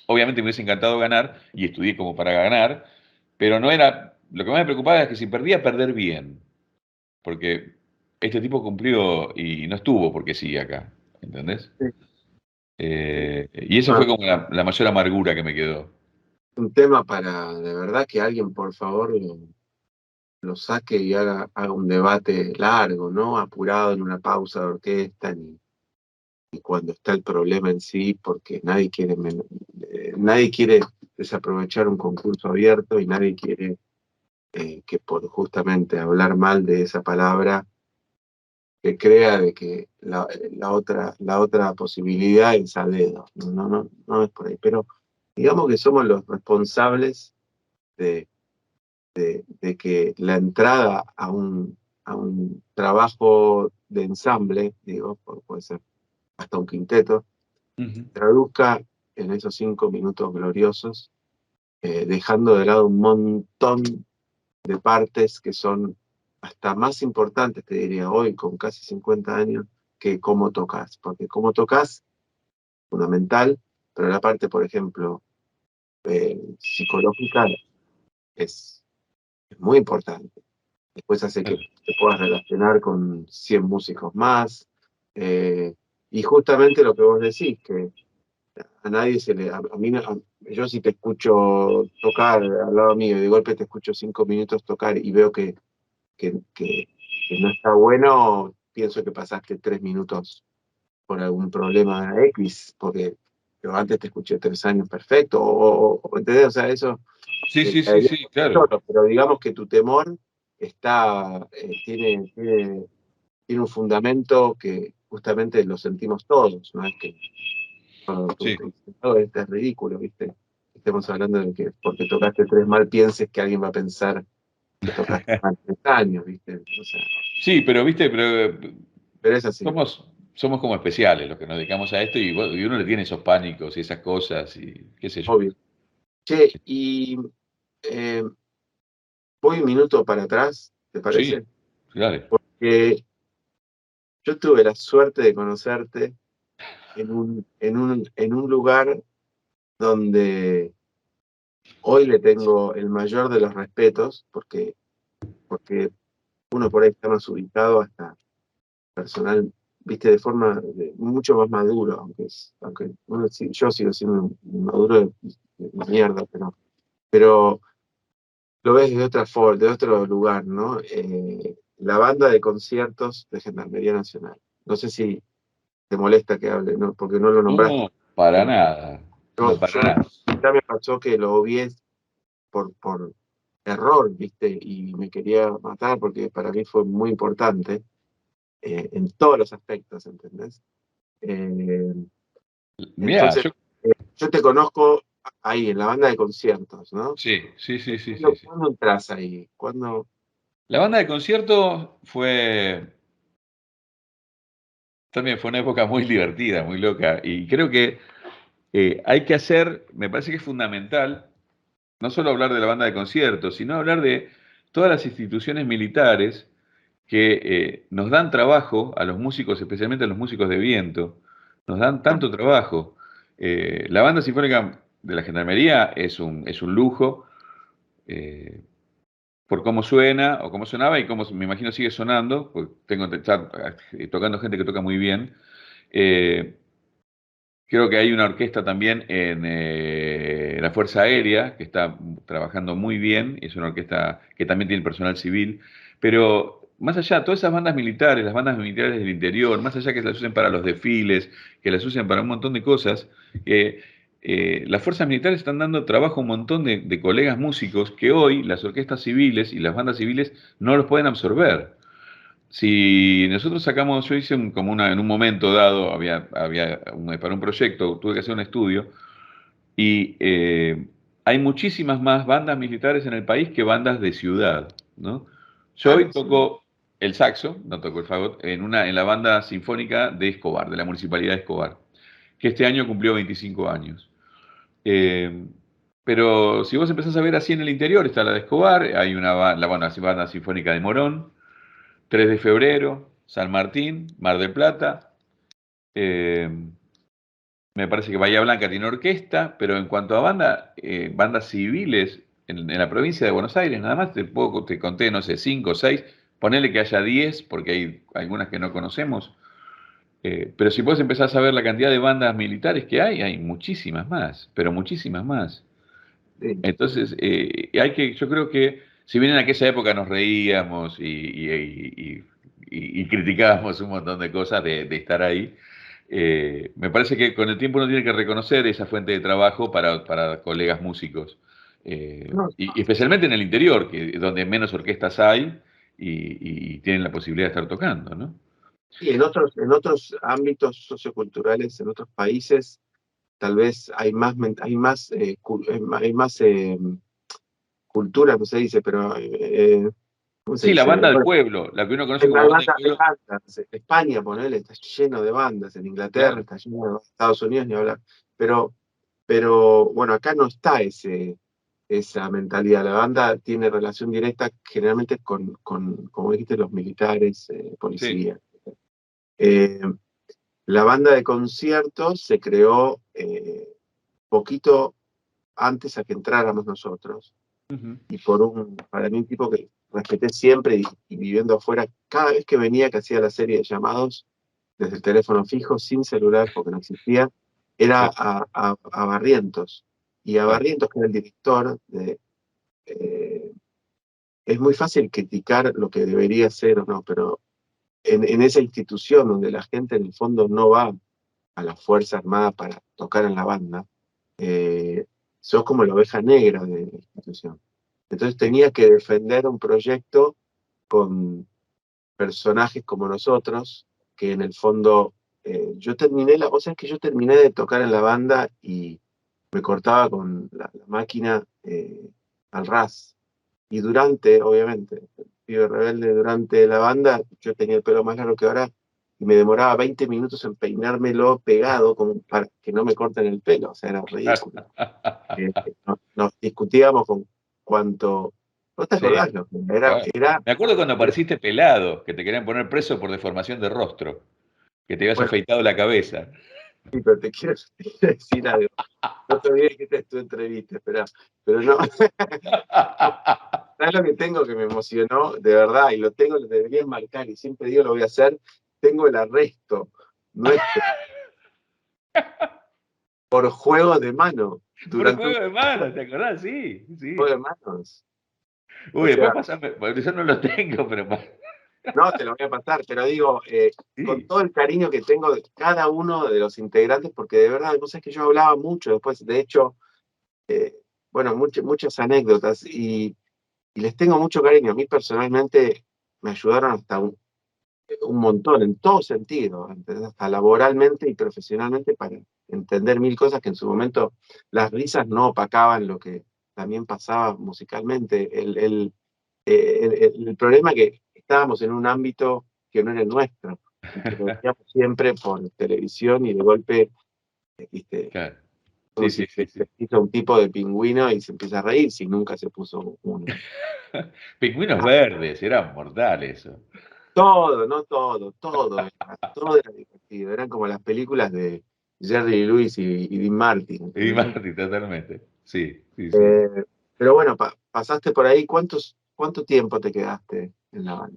obviamente me hubiese encantado ganar, y estudié como para ganar, pero no era, lo que más me preocupaba es que si perdía, perder bien, porque este tipo cumplió y no estuvo porque sí acá, ¿entendés? Sí. Y eso Ah, fue como la mayor amargura que me quedó. un tema para, de verdad, que alguien, por favor, lo saque y haga un debate largo, ¿no? Apurado en una pausa de orquesta, y cuando está el problema en sí, porque nadie quiere desaprovechar un concurso abierto, y nadie quiere que por justamente hablar mal de esa palabra, que crea de que la otra posibilidad es a dedo. No es por ahí. Pero digamos que somos los responsables de, de que la entrada a un trabajo de ensamble, digo, puede ser hasta un quinteto, Ujú. traduzca en esos 5 minutos gloriosos, dejando de lado un montón de partes que son hasta más importantes, te diría, hoy con casi 50 años, que cómo tocas. Porque cómo tocas, fundamental, pero la parte, por ejemplo, psicológica es muy importante. Después hace que te puedas relacionar con 100 músicos más. Y justamente lo que vos decís, que a nadie a mí yo si te escucho tocar al lado mío y de golpe te escucho 5 minutos tocar y veo que no está bueno, pienso que pasaste 3 minutos por algún problema X, porque pero antes te escuché 3 años perfecto, o ¿entendés? O sea, eso Sí, sí, sí, caería sí, claro. solo, pero digamos que tu temor tiene un fundamento que justamente lo sentimos todos, no es que tú Sí. te dices, "No, esto es ridículo, ¿viste? Estemos hablando de que porque tocaste 3 mal pienses que alguien va a pensar que tocaste mal 3 años, ¿viste? O sea, Sí, pero viste, pero pero es así, somos como especiales los que nos dedicamos a esto y, bueno, y uno le tiene esos pánicos y esas cosas y qué sé yo. obvio. Che, y eh, voy un minuto para atrás, ¿te Sí, parece? dale. Que yo tuve la suerte de conocerte en un lugar donde hoy le tengo el mayor de los respetos, porque uno por ahí está más ubicado hasta personal, viste, de forma mucho más maduro, aunque yo sigo siendo un maduro de mierda, pero lo ves de otra forma, de otro lugar, ¿no? La banda de conciertos de Gendarmería Nacional. No sé si te molesta que hable, ¿no? Porque no lo nombraste. No, para nada. No, para Yo nada. ya me pasó que lo obvié por error, ¿viste? Y me quería matar porque para mí fue muy importante en todos los aspectos, ¿entendés? Eh, Mirá, entonces, yo te conozco ahí, en la banda de conciertos, ¿no? sí, sí, sí, sí, sí, ¿Cuándo, sí. cuándo entras ahí? ¿Cuándo? La banda de concierto también fue una época muy divertida, muy loca. Y creo que hay que hacer, me parece que es fundamental, no solo hablar de la banda de conciertos, sino hablar de todas las instituciones militares que nos dan trabajo a los músicos, especialmente a los músicos de viento, nos dan tanto trabajo. La banda sinfónica de la Gendarmería es un lujo eh, por cómo suena o cómo sonaba y cómo me imagino sigue sonando, pues tengo que estar tocando gente que toca muy bien. Eh, Creo que hay una orquesta también en la Fuerza Aérea que está trabajando muy bien, y es una orquesta que también tiene personal civil, pero más allá, todas esas bandas militares, las bandas militares del interior, más allá que las usen para los desfiles, que las usen para un montón de cosas, las fuerzas militares están dando trabajo a un montón de colegas músicos que hoy las orquestas civiles y las bandas civiles no los pueden absorber. Si nosotros sacamos, yo hice en un momento dado, para un proyecto, tuve que hacer un estudio y hay muchísimas más bandas militares en el país que bandas de ciudad, ¿no? Yo hoy Claro, sí. toco el saxo, no toco el fagot, en la banda sinfónica de Escobar, de la Municipalidad de Escobar, que este año cumplió 25 años. Eh, pero si vos empezás a ver así en el interior, está la de Escobar, hay la banda sinfónica de Morón, 3 de febrero, San Martín, Mar del Plata. eh, Me parece que Bahía Blanca tiene orquesta, pero en cuanto a bandas civiles en la provincia de Buenos Aires, nada más te conté, no sé, 5 o 6, ponele que haya 10, porque hay algunas que no conocemos. Pero si vos empezás a ver la cantidad de bandas militares que hay muchísimas más, pero muchísimas más. Sí. Entonces, yo creo que si bien en aquella época nos reíamos y criticábamos un montón de cosas de estar ahí, me parece que con el tiempo uno tiene que reconocer esa fuente de trabajo para colegas músicos. No, Y especialmente en el interior, que es donde menos orquestas hay y tienen la posibilidad de estar tocando, ¿no? y en otros ámbitos socioculturales, en otros países, tal vez hay más cultura, no se dice, pero ¿cómo se Sí, la dice? banda del Bueno, pueblo, la que uno conoce hay como banda del hay pueblo. bandas. España, ponele, está lleno de bandas. En Inglaterra Claro, está lleno de bandas. Estados Unidos ni hablar. Pero bueno, acá no está esa mentalidad. La banda tiene relación directa generalmente con como dijiste, los militares, sí. policía. Eh, la banda de conciertos se creó poquito antes a que entráramos nosotros. Ujú. Y para mí un tipo que respeté siempre y viviendo afuera, cada vez que venía que hacía la serie de llamados desde el teléfono fijo, sin celular, porque no existía, era Sí, a Barrientos. Y a claro. Barrientos, que era el director es muy fácil criticar lo que debería ser o no, pero en esa institución donde la gente en el fondo no va a la Fuerza Armada para tocar en la banda, sos como la oveja negra de la institución. Entonces tenía que defender un proyecto con personajes como nosotros, que en el fondo, o sea, que yo terminé de tocar en la banda y me cortaba con la máquina al ras. Y obviamente, el pibe rebelde, durante la banda, yo tenía el pelo más largo que ahora, y me demoraba 20 minutos en peinármelo pegado como para que no me corten el pelo, o sea, era ridículo. Nos discutíamos con cuánto... ¿Vos te Sí, acordás? claro. Era, Me acuerdo cuando apareciste pelado, que te querían poner preso por deformación de rostro, que te habías bueno, afeitado la cabeza. sí, pero te quiero decir algo. No te olvides que esta es tu entrevista, pero no. ¿Sabes lo que tengo que me emocionó? De verdad, y lo debería marcar, y siempre digo lo voy a hacer. Tengo el arresto nuestro por juego de mano Por durante un juego de manos, ¿te acordás? Sí, juego sí. de manos. O Uy, después sea, pasame, porque yo no lo tengo, pero no te lo voy a pasar, pero digo, con sí. todo el cariño que tengo de cada uno de los integrantes, porque de verdad, vos sabés que yo hablaba mucho después, de hecho, eh, bueno, muchas anécdotas, y les tengo mucho cariño. A mí personalmente me ayudaron hasta un montón, en todo sentido, ¿entendés? Hasta laboralmente y profesionalmente, para entender mil cosas que en su momento las risas no opacaban lo que también pasaba musicalmente. El problema es que estábamos en un ámbito que no era el nuestro, y que lo veíamos siempre por televisión, y de golpe, ¿viste? Claro. Como Sí, si sí, sí, se sí. hizo un tipo de pingüino y se empieza a reír si nunca se puso uno. Pingüinos verdes, era mortal eso. Todo, no todo, todo era divertido. Eran como las películas de Jerry Lee Lewis y Dean Martin, Y ¿entendés? Marty, totalmente. Sí, sí, sí. Eh, pero bueno, pasaste por ahí. ¿Cuánto tiempo te quedaste en la banda?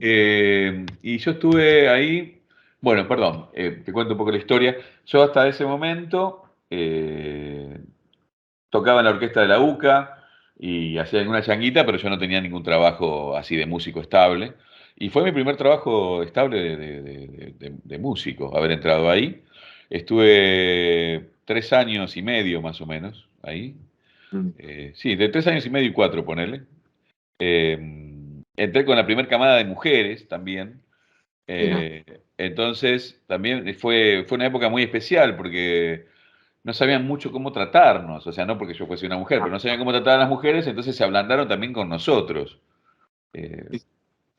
Y yo estuve ahí, bueno, perdón, te cuento un poco la historia. Yo hasta ese momento tocaba en la orquesta de la UCA y hacía alguna changuita, pero yo no tenía ningún trabajo así de músico estable. Y fue mi primer trabajo estable de músico, haber entrado ahí. Estuve 3 años y medio más o menos ahí. Mm, Sí, de 3 años y medio y 4, ponele. Eh, Entré con la primera camada de mujeres también. mira, Entonces también fue una época muy especial porque no sabían mucho cómo tratarnos, o sea, no porque yo fuese una mujer, pero no sabían cómo tratar a las mujeres, entonces se ablandaron también con nosotros. Eh, sí,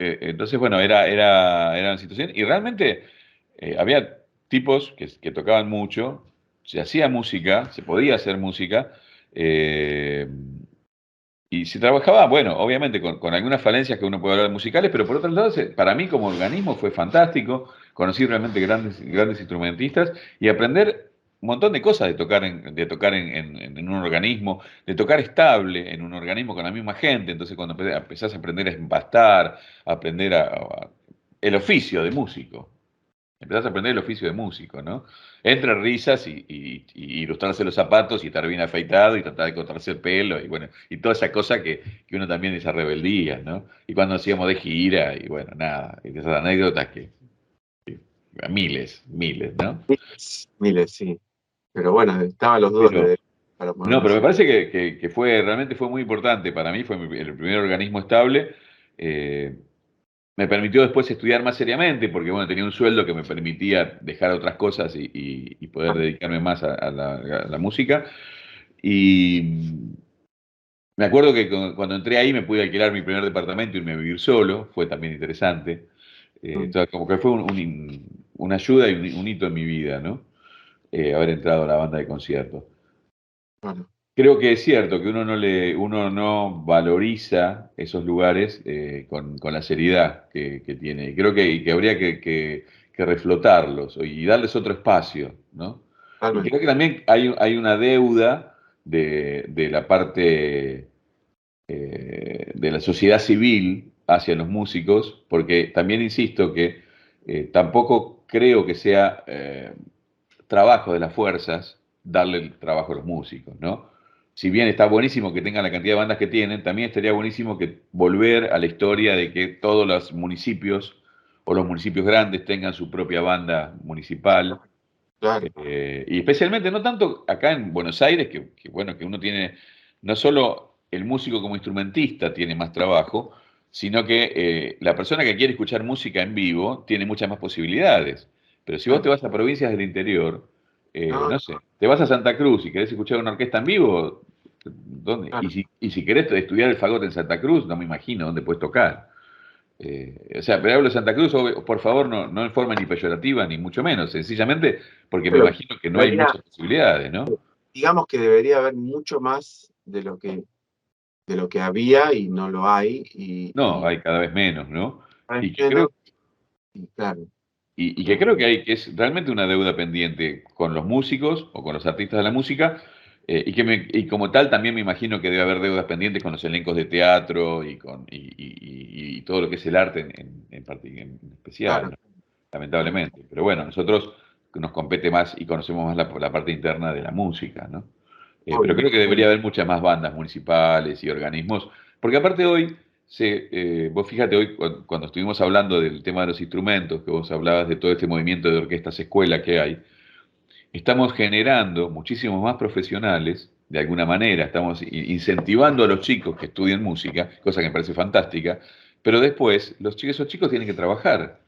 entonces, bueno, era una situación, y realmente había tipos que tocaban mucho, se hacía música, se podía hacer música, eh, y se trabajaba, bueno, obviamente con algunas falencias que uno puede hablar musicales, pero por otro lado, para mí como organismo fue fantástico, conocí realmente grandes instrumentistas y aprender un montón de cosas de tocar en un organismo, de tocar estable en un organismo con la misma gente. Entonces cuando empezás a aprender a empastar, a aprender el oficio de músico. Empezás a aprender el oficio de músico, ¿no? Entre risas y ilustrarse los zapatos y estar bien afeitado y tratar de cortarse el pelo y bueno, y toda esa cosa que uno también, esa rebeldía, ¿no? Y cuando hacíamos de gira y bueno, nada, y esas anécdotas miles, ¿no? miles, miles, sí. Pero bueno, estaban los dos Pero, para no, pero me ponerse. parece que realmente fue muy importante. Para mí fue el primer organismo estable. eh, Me permitió después estudiar más seriamente, porque bueno, tenía un sueldo que me permitía dejar otras cosas y poder dedicarme más a la música. Y me acuerdo que cuando entré ahí me pude alquilar mi primer departamento y irme a vivir solo, fue también interesante. Entonces, como que fue una ayuda y un hito en mi vida, ¿no? Haber entrado a la banda de conciertos. Bueno, Creo que es cierto que uno no valoriza esos lugares con la seriedad que tiene. Creo que habría que reflotarlos y darles otro espacio, ¿no? Y creo totalmente. que también hay una deuda de la parte de la sociedad civil hacia los músicos, porque también insisto que tampoco creo que sea trabajo de las fuerzas darle el trabajo a los músicos, ¿no? Si bien está buenísimo que tengan la cantidad de bandas que tienen, también estaría buenísimo que volver a la historia de que todos los municipios o los municipios grandes tengan su propia banda municipal Claro. Y especialmente no tanto acá en Buenos Aires, bueno, que uno tiene, no solo el músico como instrumentista tiene más trabajo, sino que la persona que quiere escuchar música en vivo tiene muchas más posibilidades. Pero si vos te Claro. vas a provincias del interior, No, no sé, te vas a Santa Cruz y querés escuchar una orquesta en vivo, ¿dónde? claro. Y si querés estudiar el fagot en Santa Cruz, no me imagino dónde puedes tocar. O sea, pero hablo de Santa Cruz, por favor, no en forma ni peyorativa, ni mucho menos, sencillamente porque me Pero imagino que no hay debería, muchas posibilidades, ¿no? digamos que debería haber mucho más de lo que había y no lo hay. No, hay cada vez menos, ¿no? Hay Y que creo, menos, y claro. y que creo eh, que que es realmente una deuda pendiente con los músicos o con los artistas de la música, y como tal también me imagino que debe haber deudas pendientes con los elencos de teatro y todo lo que es el arte en especial, claro, ¿no? claro. Lamentablemente. Pero bueno, nosotros nos compete más y conocemos más la parte interna de la música, ¿no? Pero Obvio, creo que debería obvio. haber muchas más bandas municipales y organismos, porque aparte hoy, vos fíjate hoy cuando estuvimos hablando del tema de los instrumentos, que vos hablabas de todo este movimiento de orquestas escuela que hay, estamos generando muchísimos más profesionales, de alguna manera, estamos incentivando a los chicos que estudien música, cosa que me parece fantástica, pero después esos chicos tienen que trabajar.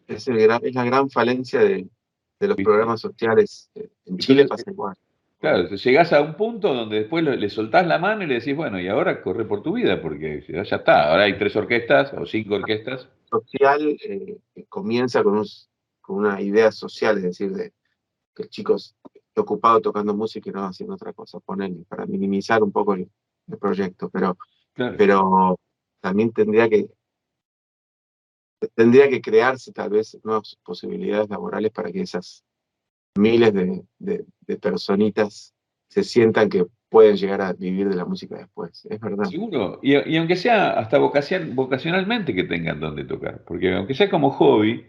Es la gran falencia de los ¿Viste? programas sociales. En Chile Entonces, pasa igual. claro, llegás a un punto donde después le soltás la mano y le decís, bueno, y ahora corre por tu vida, porque ya está, ahora hay 3 orquestas o 5 orquestas. Social que comienza con una idea social, es decir, de que el chico esté ocupado tocando música y no haciendo otra cosa, ponerle, para minimizar un poco el proyecto, Claro, pero también tendría que crearse tal vez nuevas posibilidades laborales para que esas miles de personitas se sientan que pueden llegar a vivir de la música después. Es verdad. seguro. Y aunque sea hasta vocacionalmente que tengan donde tocar, porque aunque sea como hobby,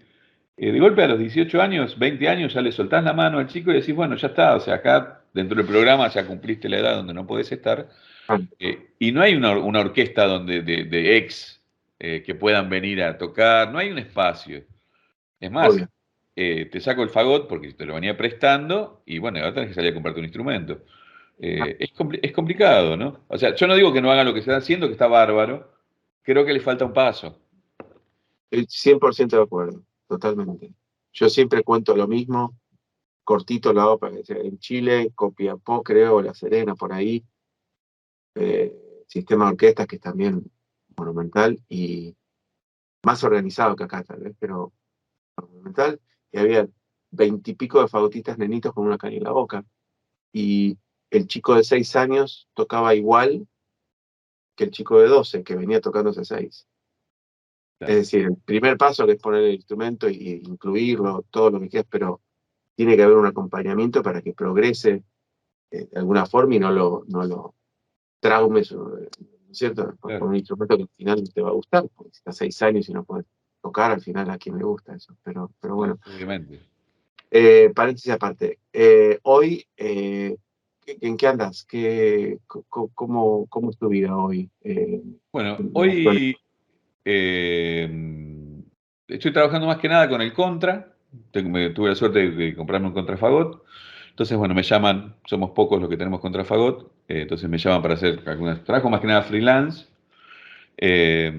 de golpe a los 18 años, 20 años, ya le soltás la mano al chico y decís, bueno, ya está, o sea, acá dentro del programa ya cumpliste la edad donde no podés estar. Ah, Y no hay una orquesta de ex que puedan venir a tocar, no hay un espacio. Es más, obvio. te saco el fagot porque te lo venía prestando y bueno, ahora tenés que salir a comprarte un instrumento. Ah, Es complicado, ¿no? O sea, yo no digo que no hagan lo que están haciendo, que está bárbaro, creo que le falta un paso. estoy 100% de acuerdo, totalmente. Yo siempre cuento lo mismo, cortito lo hago para que sea en Chile, Copiapó, creo, La Serena, por ahí, sistema de orquestas que es también monumental y más organizado que acá tal vez, pero monumental, y había 20 y pico de fagottistas nenitos con una caña en la boca, y el chico de 6 años tocaba igual que el chico de 12 que venía tocando hace 6. Es Claro, decir, el primer paso que es poner el instrumento y incluirlo, todo lo que quieras, pero tiene que haber un acompañamiento para que progrese de alguna forma y no lo traumes, ¿no es cierto? Con claro, un instrumento que al final no te va a gustar, porque si estás 6 años y no puedes tocar, al final a quién le gusta eso. Pero claro, bueno, obviamente. paréntesis aparte. Hoy, ¿en qué andas? ¿Cómo es tu vida hoy? Bueno, En la actualidad? hoy eh, estoy trabajando más que nada con el Contra. Tuve la suerte de comprarme un contrafagot. Entonces, bueno, me llaman, somos pocos los que tenemos contrafagot, entonces me llaman para hacer algunos trabajos más que nada freelance. Eh,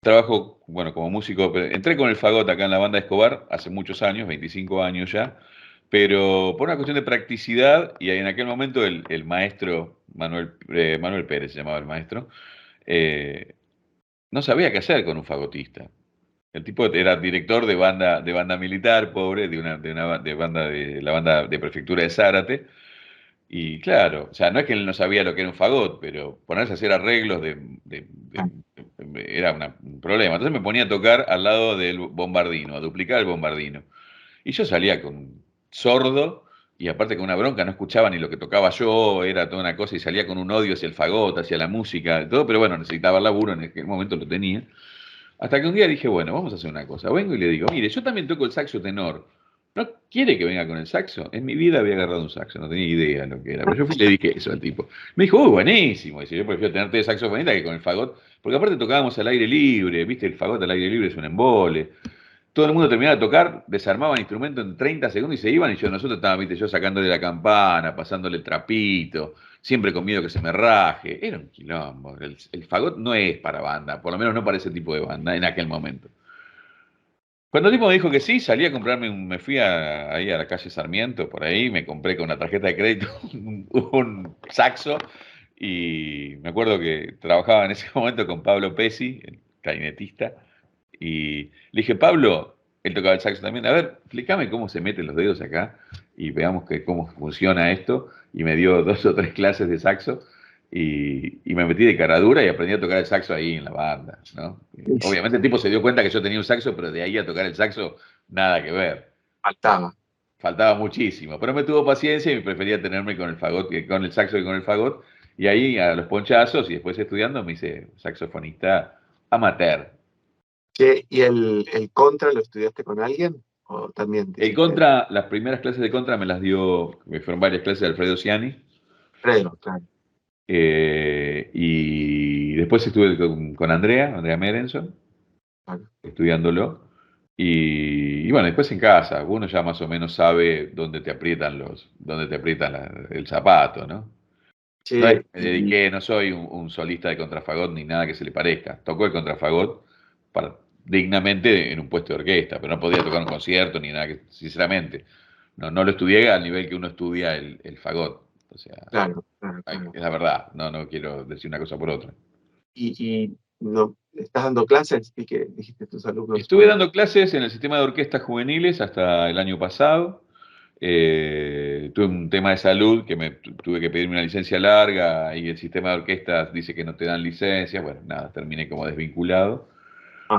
Trabajo, bueno, como músico, entré con el fagot acá en la banda Escobar hace muchos años, 25 años ya, pero por una cuestión de practicidad, y en aquel momento el maestro Manuel Pérez se llamaba el maestro, eh, no sabía qué hacer con un fagotista. El tipo era director de banda militar, pobre, de la banda de prefectura de Zárate. Y claro, o sea, no es que él no sabía lo que era un fagot, pero ponerse a hacer arreglos era un problema. Entonces me ponía a tocar al lado del bombardino, a duplicar el bombardino. Y yo salía con sordo y aparte con una bronca, no escuchaba ni lo que tocaba yo, era toda una cosa y salía con un odio hacia el fagot, hacia la música, y todo, pero bueno, necesitaba el laburo, en aquel momento lo tenía. Hasta que un día dije, bueno, vamos a hacer una cosa. Vengo y le digo, mire, yo también toco el saxo tenor. ¿No quiere que venga con el saxo? En mi vida había agarrado un saxo, no tenía idea lo que era. Pero yo fui y le dije eso al tipo. Me dijo, buenísimo. Dice, yo prefiero tenerte de saxofonista que con el fagot. Porque aparte tocábamos al aire libre, ¿viste? El fagot al aire libre es un embole. todo el mundo terminaba de tocar, desarmaban el instrumento en 30 segundos y se iban, y nosotros estábamos, viste, yo sacándole la campana, pasándole el trapito, siempre con miedo que se me raje. Era un quilombo. El fagot no es para banda, por lo menos no para ese tipo de banda en aquel momento. Cuando el tipo me dijo que sí, salí a comprarme, me fui ahí a la calle Sarmiento, por ahí, me compré con una tarjeta de crédito un saxo, y me acuerdo que trabajaba en ese momento con Pablo Pesci, el clarinetista, y le dije, Pablo, él tocaba el saxo también, a ver, explícame cómo se meten los dedos acá y veamos cómo funciona esto, y me dio 2 o 3 clases de saxo, y me metí de cara dura y aprendí a tocar el saxo ahí en la banda, ¿no? Obviamente el tipo se dio cuenta que yo tenía un saxo, pero de ahí a tocar el saxo, nada que ver. Faltaba muchísimo, pero me tuvo paciencia y prefería tenerme con el fagot, con el saxo que con el fagot, y ahí a los ponchazos, y después estudiando me hice saxofonista amateur. Che, ¿y el contra lo estudiaste con alguien? ¿O también te El hiciste? contra, las primeras clases de contra me las dio, me fueron varias clases de Alfredo Ciani, Alfredo, claro. y después estuve con Andrea Merenson, Claro. estudiándolo. Y bueno, después en casa, uno ya más o menos sabe dónde te aprietan el zapato, ¿no? Che, No es que me dediqué, no soy un solista de contrafagot ni nada que se le parezca. Tocó el contrafagot dignamente en un puesto de orquesta, pero no podía tocar un concierto ni nada, sinceramente. No lo estudié al nivel que uno estudia el fagot. O sea, claro. es la verdad, no quiero decir una cosa por otra. ¿Y no estás dando clases? ¿Y que dijiste tus alumnos? Estuve dando clases en el sistema de orquestas juveniles hasta el año pasado. Tuve un tema de salud que tuve que pedirme una licencia larga, y el sistema de orquestas dice que no te dan licencia. Bueno, nada, terminé como desvinculado.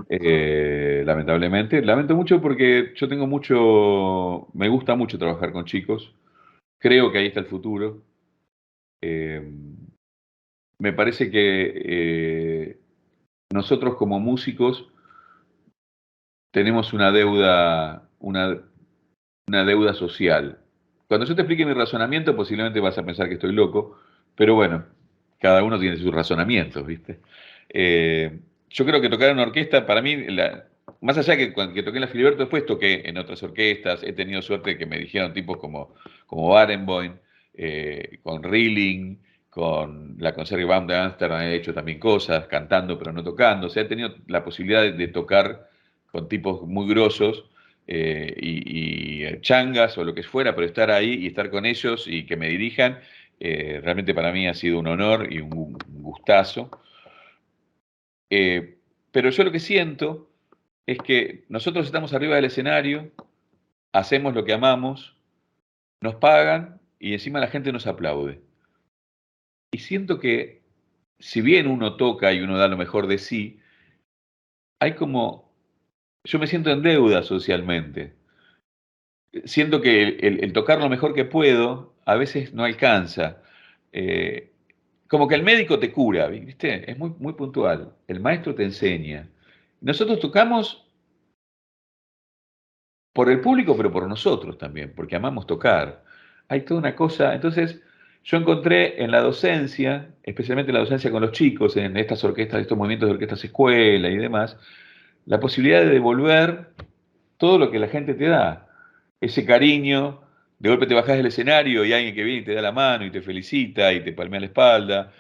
Lamentablemente. Lamento mucho porque yo me gusta mucho trabajar con chicos. Creo que ahí está el futuro. Me parece que nosotros como músicos tenemos una deuda social. Cuando yo te explique mi razonamiento, posiblemente vas a pensar que estoy loco, pero bueno, cada uno tiene sus razonamientos, ¿viste? Yo creo que tocar en una orquesta, para mí, más allá que toqué en la Filiberto, después toqué en otras orquestas, he tenido suerte de que me dijeron tipos como Barenboim, con Rilling, con la Concertgebouw de Ámsterdam, he hecho también cosas, cantando pero no tocando. O sea, he tenido la posibilidad de tocar con tipos muy grosos, y changas o lo que fuera, pero estar ahí y estar con ellos y que me dirijan, realmente para mí ha sido un honor y un gustazo. Pero yo lo que siento es que nosotros estamos arriba del escenario, hacemos lo que amamos, nos pagan y encima la gente nos aplaude. Y siento que, si bien uno toca y uno da lo mejor de sí, yo me siento en deuda socialmente. Siento que el tocar lo mejor que puedo a veces no alcanza. Como que el médico te cura, ¿viste? Es muy, muy puntual. El maestro te enseña. Nosotros tocamos por el público, pero por nosotros también, porque amamos tocar. Hay toda una cosa. Entonces, yo encontré en la docencia, especialmente en la docencia con los chicos, en estas orquestas, estos movimientos de orquestas escuela y demás, la posibilidad de devolver todo lo que la gente te da. Ese cariño, de golpe te bajás del escenario y alguien que viene y te da la mano y te felicita y te palmea la espalda.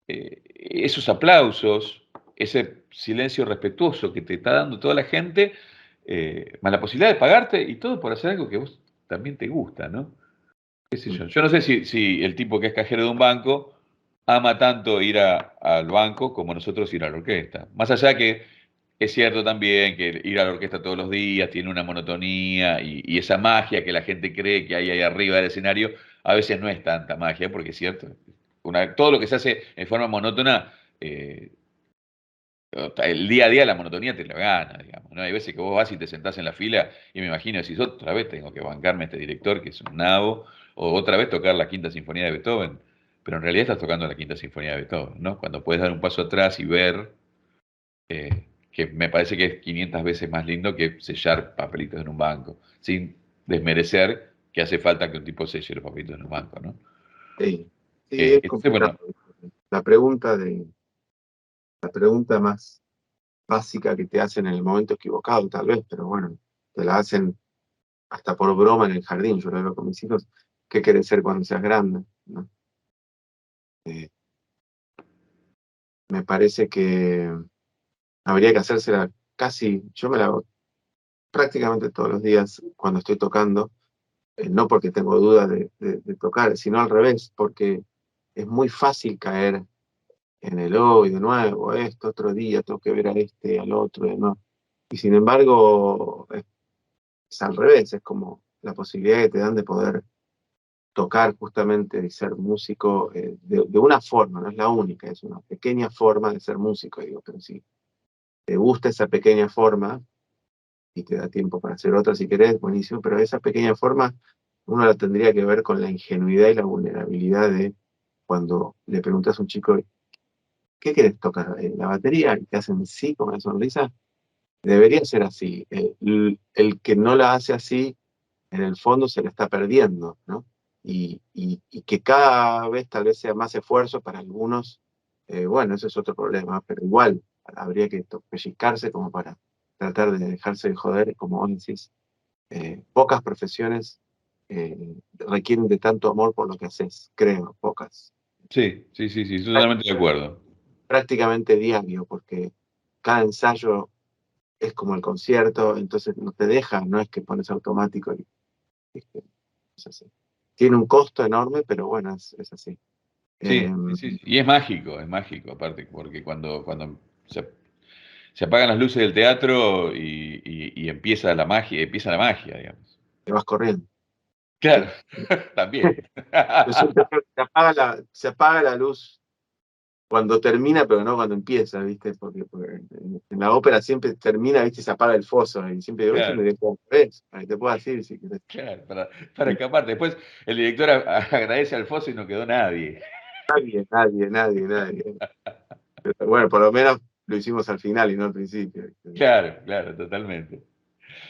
Esos aplausos, ese silencio respetuoso que te está dando toda la gente, más la posibilidad de pagarte, y todo por hacer algo que vos también te gusta, ¿no? ¿Qué sé yo? Yo no sé si el tipo que es cajero de un banco ama tanto ir al banco como nosotros ir a la orquesta. Más allá que es cierto también que ir a la orquesta todos los días tiene una monotonía, y esa magia que la gente cree que hay ahí arriba del escenario, a veces no es tanta magia, porque es cierto, todo lo que se hace en forma monótona, el día a día la monotonía te la gana, digamos, ¿no? Hay veces que vos vas y te sentás en la fila y me imagino, decís, otra vez tengo que bancarme a este director que es un nabo, o otra vez tocar la Quinta Sinfonía de Beethoven, pero en realidad estás tocando la Quinta Sinfonía de Beethoven, ¿no? Cuando puedes dar un paso atrás y ver, que me parece que es 500 veces más lindo que sellar papelitos en un banco, sin desmerecer que hace falta que un tipo selle los papelitos en un banco, ¿no? Sí, es complicado. Bueno, La pregunta más básica que te hacen en el momento equivocado, tal vez, pero bueno, te la hacen hasta por broma en el jardín. Yo lo veo con mis hijos. ¿Qué querés ser cuando seas grande? ¿No? Me parece que habría que hacérsela casi, yo me la hago prácticamente todos los días cuando estoy tocando, no porque tengo dudas de tocar, sino al revés, porque es muy fácil caer en el hoy de nuevo, esto, otro día, tengo que ver a este, al otro, de nuevo. Y sin embargo, es al revés, es como la posibilidad que te dan de poder tocar justamente y ser músico de una forma, no es la única, es una pequeña forma de ser músico, digo, pero si te gusta esa pequeña forma y te da tiempo para hacer otra si querés, buenísimo, pero esa pequeña forma uno la tendría que ver con la ingenuidad y la vulnerabilidad de cuando le preguntas a un chico, ¿qué querés tocar? ¿La batería? Y te hacen sí con una sonrisa. Debería ser así. El que no la hace así, en el fondo se la está perdiendo, ¿no? Y que cada vez tal vez sea más esfuerzo para algunos, bueno, ese es otro problema, pero igual habría que pellizcarse como para tratar de dejarse de joder, como vos decís. Pocas profesiones requieren de tanto amor por lo que haces, creo, pocas. Sí, totalmente de acuerdo. Prácticamente diario, porque cada ensayo es como el concierto, entonces no te deja, no es que pones automático y es así. Tiene un costo enorme, pero bueno, es así. Sí. Y es mágico aparte, porque cuando se apagan las luces del teatro y empieza la magia, digamos. Te vas corriendo. Claro, Sí. también. Yo siempre creo que se apaga la luz cuando termina, pero no cuando empieza, ¿viste? Porque en la ópera siempre termina, ¿viste? Y se apaga el foso. Y siempre digo, ¿viste? Claro, Me dejo eso, para que te puedo decir si querés. claro, para escapar. Después el director agradece al foso y no quedó nadie. Nadie. Pero bueno, por lo menos lo hicimos al final y no al principio, ¿viste? Claro, totalmente.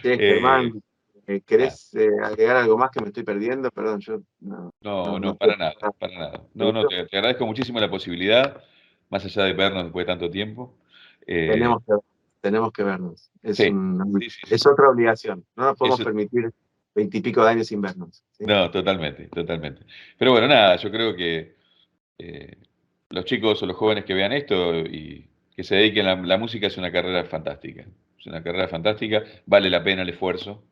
Che, Eh, Germán, nada, ¿querés agregar algo más que me estoy perdiendo? Perdón, yo no para puedo. nada, para nada. No, te agradezco muchísimo la posibilidad, más allá de vernos después de tanto tiempo. Eh, Tenemos que, tenemos que vernos. sí, Es otra obligación. No nos podemos eso, permitir 20 y pico de años sin vernos. ¿Sí? no, totalmente. Pero bueno, nada, yo creo que eh, los chicos o los jóvenes que vean esto y que se dediquen a la música es una carrera fantástica. Es una carrera fantástica, vale la pena el esfuerzo.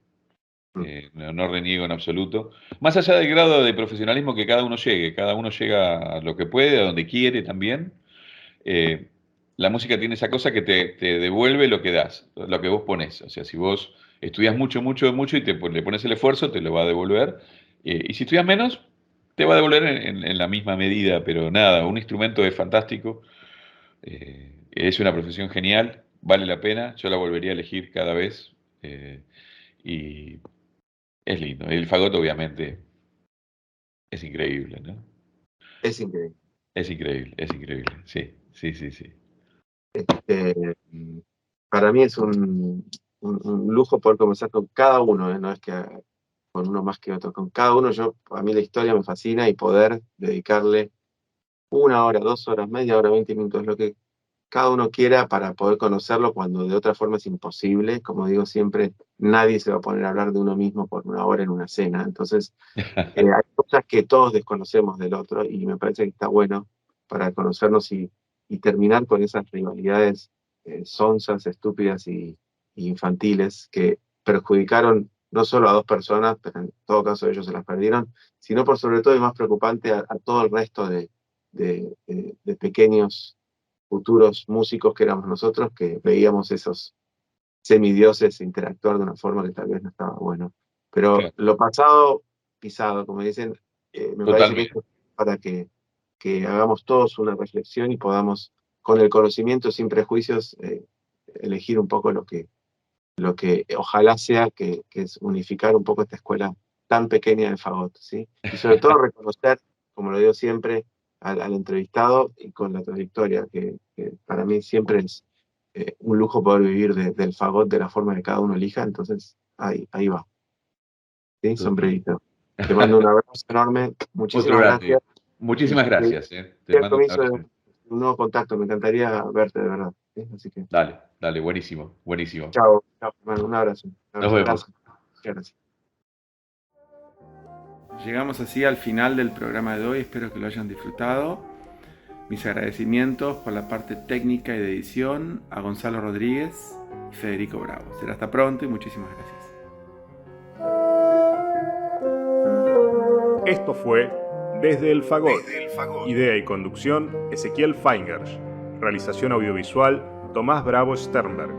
Mm. No reniego en absoluto. Más allá del grado de profesionalismo que cada uno llega a lo que puede, a donde quiere también. eh, la música tiene esa cosa que te devuelve lo que das, lo que vos pones. O sea, si vos estudias mucho y le pones el esfuerzo, te lo va a devolver. Y si estudias menos, te va a devolver en la misma medida. Pero nada, un instrumento es fantástico, es una profesión genial, vale la pena, yo la volvería a elegir cada vez. Y es lindo. El fagot, obviamente, es increíble, ¿no? Es increíble. Es increíble. Sí. Eh, para mí es un lujo poder conversar con cada uno, ¿eh? No es que con uno más que otro. Con cada uno, a mí la historia me fascina y poder dedicarle 1 hora, 2 horas, media hora, 20 minutos, lo que cada uno quiera para poder conocerlo cuando de otra forma es imposible. Como digo siempre, nadie se va a poner a hablar de uno mismo por 1 hora en una cena. Entonces, hay cosas que todos desconocemos del otro y me parece que está bueno para conocernos y terminar con esas rivalidades sonsas, estúpidas y infantiles que perjudicaron no solo a dos personas, pero en todo caso ellos se las perdieron, sino por sobre todo y más preocupante a todo el resto de pequeños futuros músicos que éramos nosotros, que veíamos esos semidioses interactuar de una forma que tal vez no estaba bueno. Pero Claro, lo pasado, pisado, como dicen, me parece que totalmente. esto es para que hagamos todos una reflexión y podamos, con el conocimiento, sin prejuicios, elegir un poco lo que ojalá sea, que es unificar un poco esta escuela tan pequeña de fagot, ¿sí? Y sobre todo reconocer, como lo digo siempre, al entrevistado y con la trayectoria, que para mí siempre es un lujo poder vivir del fagot de la forma que cada uno elija, entonces ahí va, ¿sí? Totalmente. Sombrerito. Te mando un abrazo enorme, Otro muchísimas gracias grande. y Muchísimas gracias. Te el mando un comienzo de abrazo. un nuevo contacto, me encantaría verte de verdad. Así que, Dale, buenísimo, buenísimo. chao, hermano, un abrazo. Nos vemos. Gracias. Muchas gracias. Llegamos así al final del programa de hoy, espero que lo hayan disfrutado. Mis agradecimientos por la parte técnica y de edición a Gonzalo Rodríguez y Federico Bravo. Será hasta pronto y muchísimas gracias. Esto fue Desde el Fagot. Idea y conducción, Ezequiel Feingersch. Realización audiovisual, Tomás Bravo Sternberg.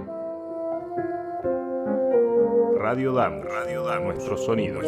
Radio Damus. Nuestros sonidos.